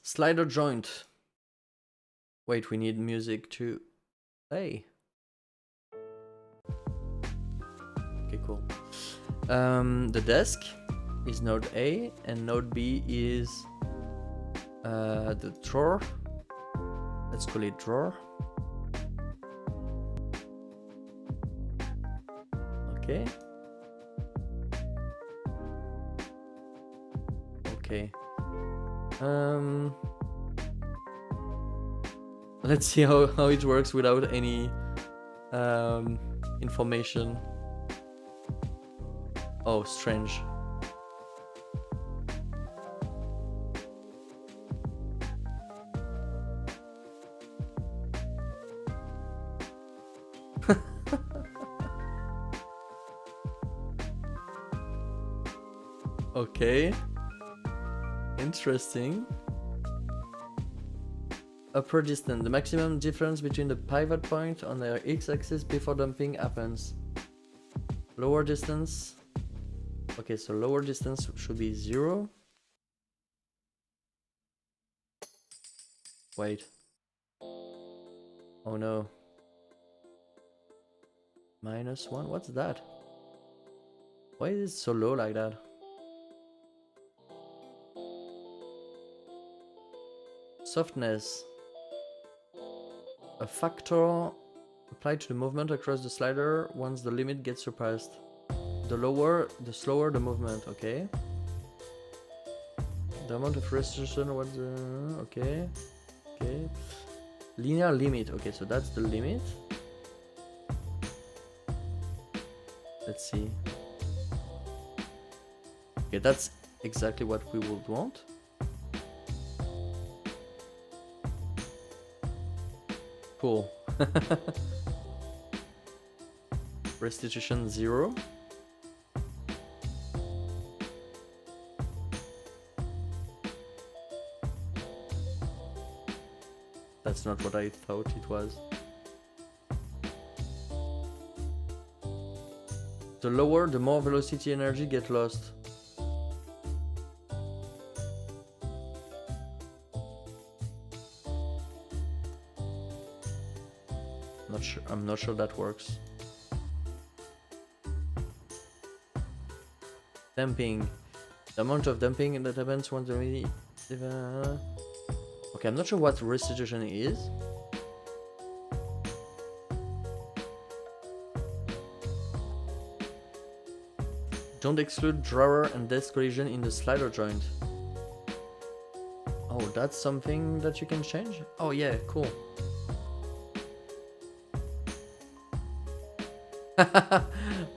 Slider joint. Wait, we need music to play. Okay, cool. The desk is node A and node B is the drawer. Let's call it drawer. Okay. Okay. Let's see how it works without any information. Oh, strange. Okay. Interesting. Upper distance. The maximum difference between the pivot point on the x-axis before dumping happens. Lower distance. Okay, so lower distance should be 0. Wait. Oh no. -1? What's that? Why is it so low like that? Softness. A factor applied to the movement across the slider once the limit gets surpassed. The lower, the slower the movement, okay. The amount of restriction, what the... okay. Okay. Linear limit. Okay, so that's the limit. Let's see. Okay, that's exactly what we would want. Cool. Restitution 0. That's not what I thought it was. The lower, the more velocity energy get lost. I'm not sure that works. Damping. The amount of damping that happens once the really... Okay, I'm not sure what restitution is. Don't exclude drawer and desk collision in the slider joint. Oh, that's something that you can change? Oh yeah, cool.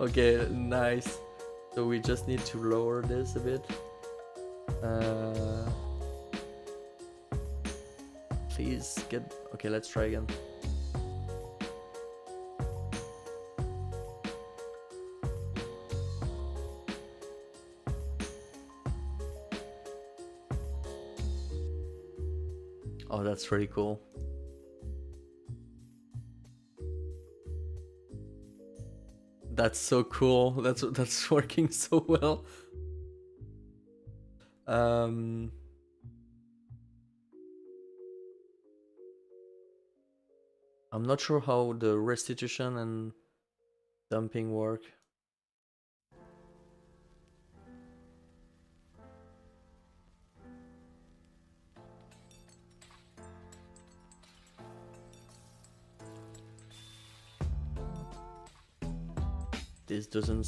Okay, nice. So we just need to lower this a bit. Please get... Okay, let's try again. Oh, that's really cool. That's so cool. That's working so well. I'm not sure how the restitution and dumping work. This doesn't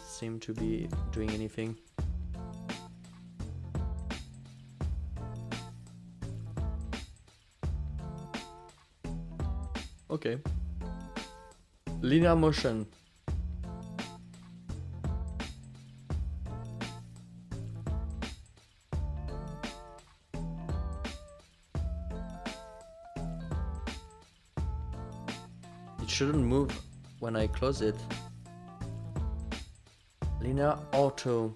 seem to be doing anything. Okay. Linear motion. It shouldn't move when I close it. Linear auto.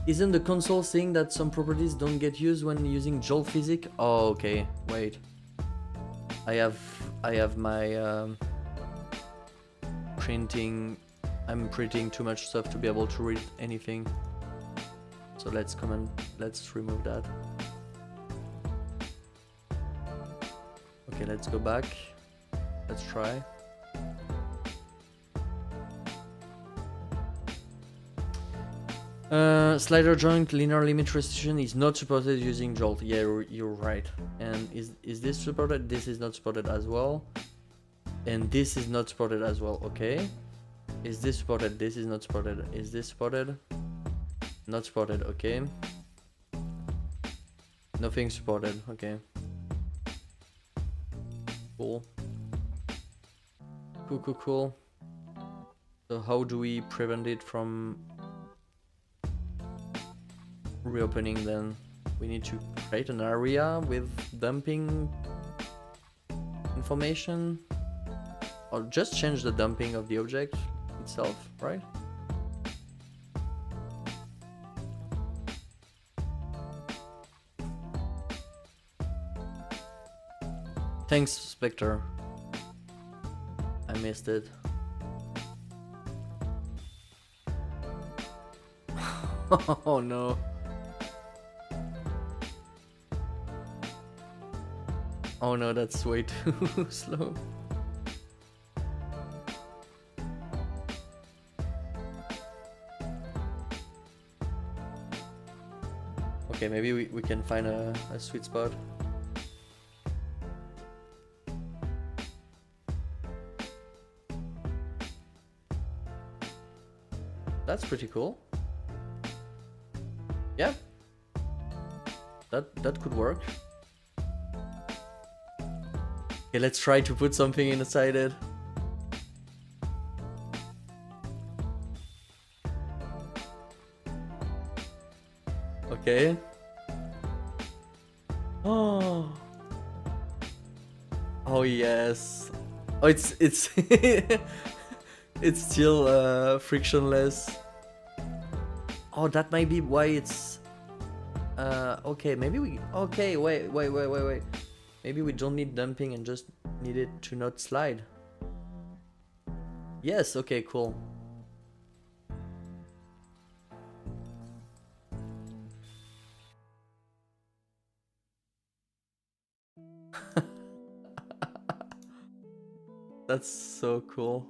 Isn't the console saying that some properties don't get used when using Jolt physics? Oh, okay. Wait. I have my printing. I'm printing too much stuff to be able to read anything. So let's remove that. Okay, let's go back. Let's try. Slider joint linear limit restriction is not supported using Jolt. Yeah, you're right. And is this supported? This is not supported as well. And this is not supported as well. Okay. Is this supported? This is not supported. Is this supported? Not supported. Okay. Nothing supported. Okay. Cool. Cool. So how do we prevent it from reopening then? We need to create an area with dumping information, or just change the dumping of the object itself, right? Thanks, Spectre. I missed it. Oh no. Oh no, that's way too slow. Okay, maybe we can find a sweet spot. That's pretty cool. Yeah. That could work. Okay, let's try to put something inside it. Okay. Oh. Oh yes. Oh, it's it's still frictionless. Oh, that might be why it's okay, maybe we okay, wait. Maybe we don't need dumping and just need it to not slide. Yes, okay, cool. That's so cool.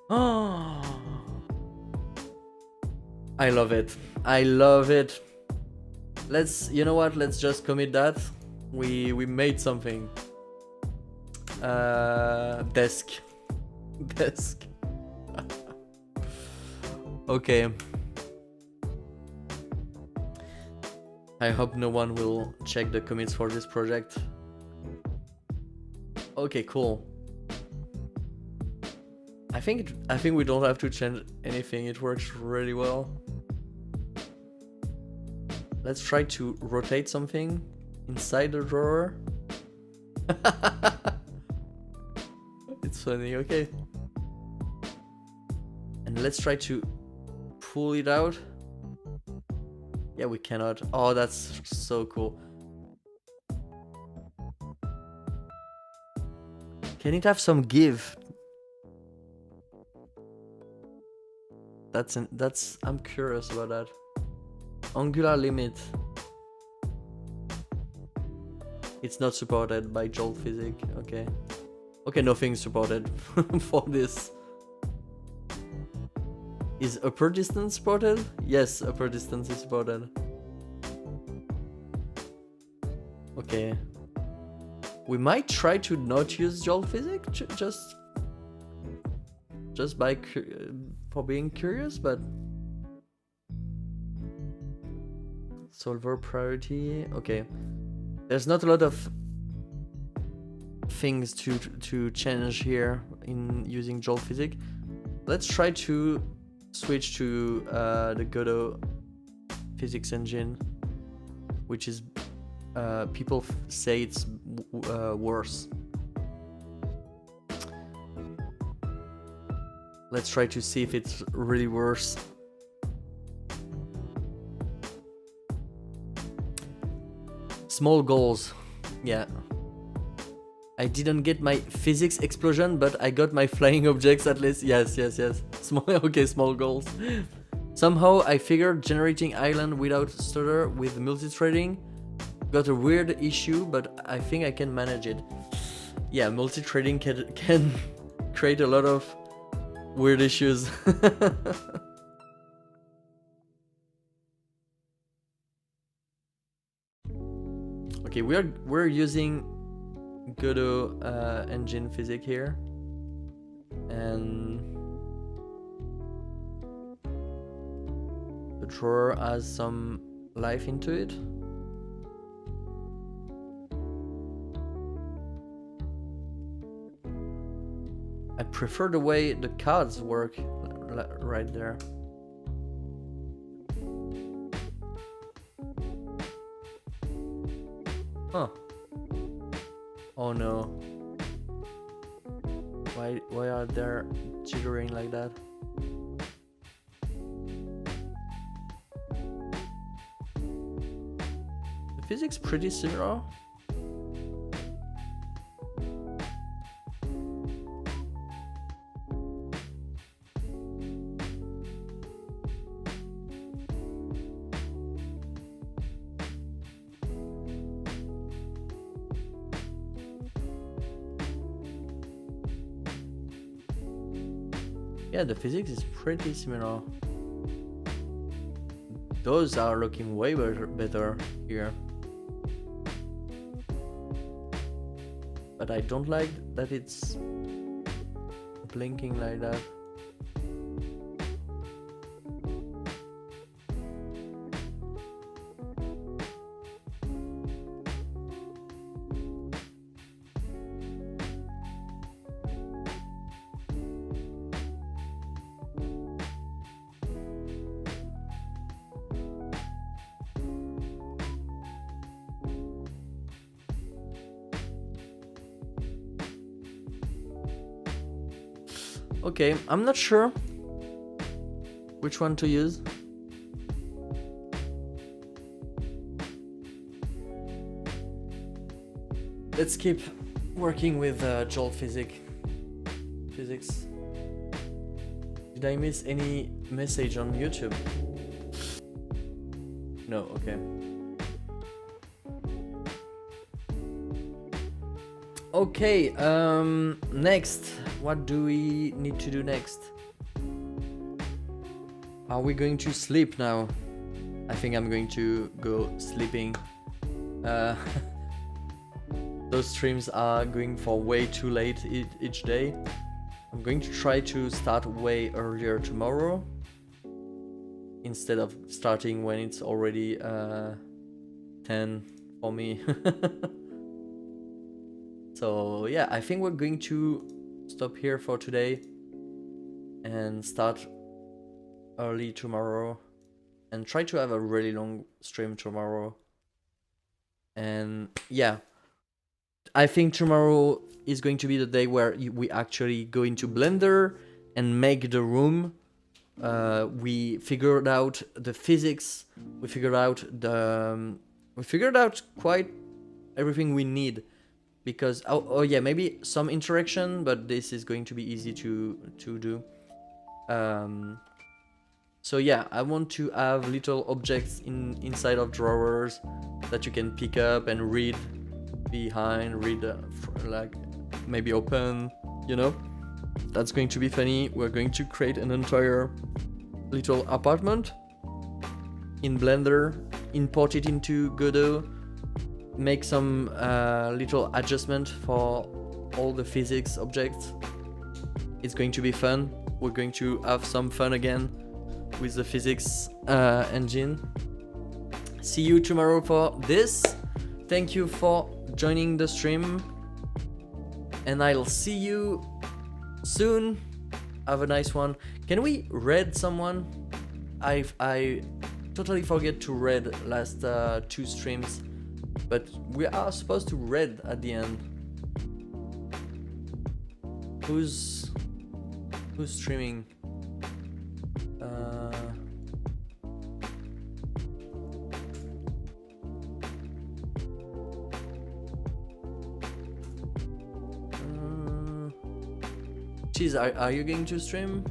Oh, I love it. I love it. Let's, you know what? Let's just commit that. We made something. Desk. Desk. Okay. I hope no one will check the commits for this project. Okay, cool. I think we don't have to change anything. It works really well. Let's try to rotate something inside the drawer. It's funny, okay. And let's try to pull it out. Yeah, we cannot. Oh, that's so cool. Can it have some give? That's I'm curious about that. Angular limit. It's not supported by Jolt Physics. Okay. Okay, nothing's supported for this. Is upper distance supported? Yes, upper distance is supported. Okay. We might try to not use Jolt Physics just by for being curious, but solver priority. Okay. There's not a lot of things to change here in using Jolt Physics. Let's try to switch to the Godot physics engine, which is people say it's worse. Let's try to see if it's really worse. Small goals. Yeah. I didn't get my physics explosion, but I got my flying objects at least. Yes. Small, okay, small goals. Somehow I figured generating island without stutter with multi-threading. Got a weird issue, but I think I can manage it. Yeah, multi-threading can create a lot of weird issues. Okay, we're using Godot engine physics here, and the drawer has some life into it. I prefer the way the cards work right there. Huh. Oh no. Why are they jittering like that? The physics pretty similar. Yeah, the physics is pretty similar. Those are looking way better here. But I don't like that it's blinking like that. Okay, I'm not sure which one to use. Let's keep working with Joel physics. Did I miss any message on YouTube? No, okay. Okay, next. What do we need to do next? Are we going to sleep now? I think I'm going to go sleeping. Those streams are going for way too late each day. I'm going to try to start way earlier tomorrow, instead of starting when it's already 10 for me. So yeah, I think we're going to stop here for today and start early tomorrow and try to have a really long stream tomorrow. And yeah, I think tomorrow is going to be the day where we actually go into Blender and make the room. We figured out the physics. We figured out quite everything we need, because oh yeah, maybe some interaction, but this is going to be easy to do. So yeah, I want to have little objects inside of drawers that you can pick up and read behind, like maybe open, you know. That's going to be funny. We're going to create an entire little apartment in Blender, import it into Godot, make some little adjustment for all the physics objects. It's going to be fun. We're going to have some fun again with the physics engine. See you tomorrow for this. Thank you for joining the stream, and I'll see you soon. Have a nice one. Can we raid someone? I totally forget to raid last 2 streams, but we are supposed to raid at the end. Who's streaming? Cheese, are you going to stream?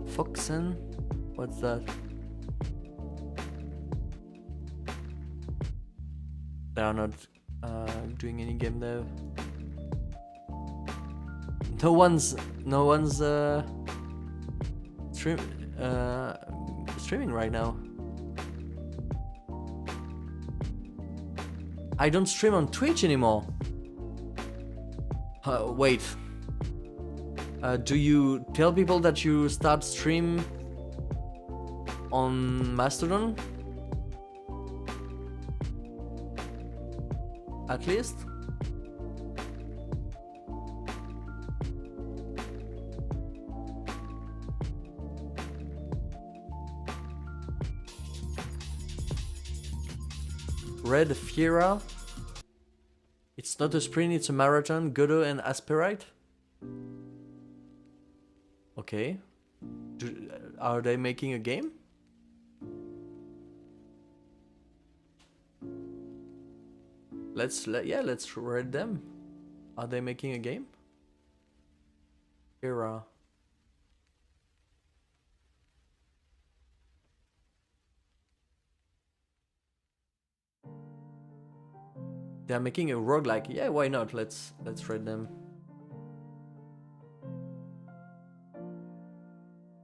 Foxen? What's that? They are not doing any game dev. No one's streaming right now. I don't stream on Twitch anymore. Wait. Do you tell people that you start stream on Mastodon? At least? Red Fiera. It's not a sprint, it's a marathon. Godot and Asperite. Okay. Are they making a game? Let's read them. Are they making a game? Fiera. They're making a roguelike. Yeah, why not? Let's read them.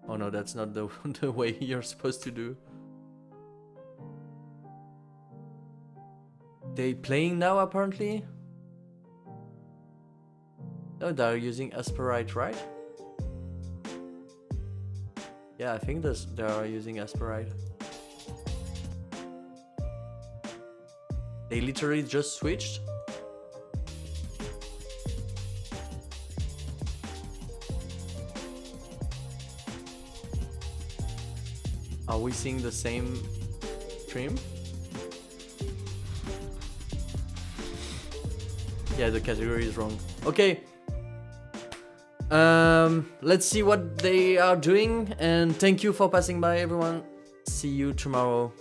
Oh no, that's not the the way you're supposed to do. They playing now apparently? No, they're using Asperite, right? Yeah, I think they are using Asperite. They literally just switched. Are we seeing the same stream? Yeah, the category is wrong. Okay. Let's see what they are doing, and thank you for passing by, everyone. See you tomorrow.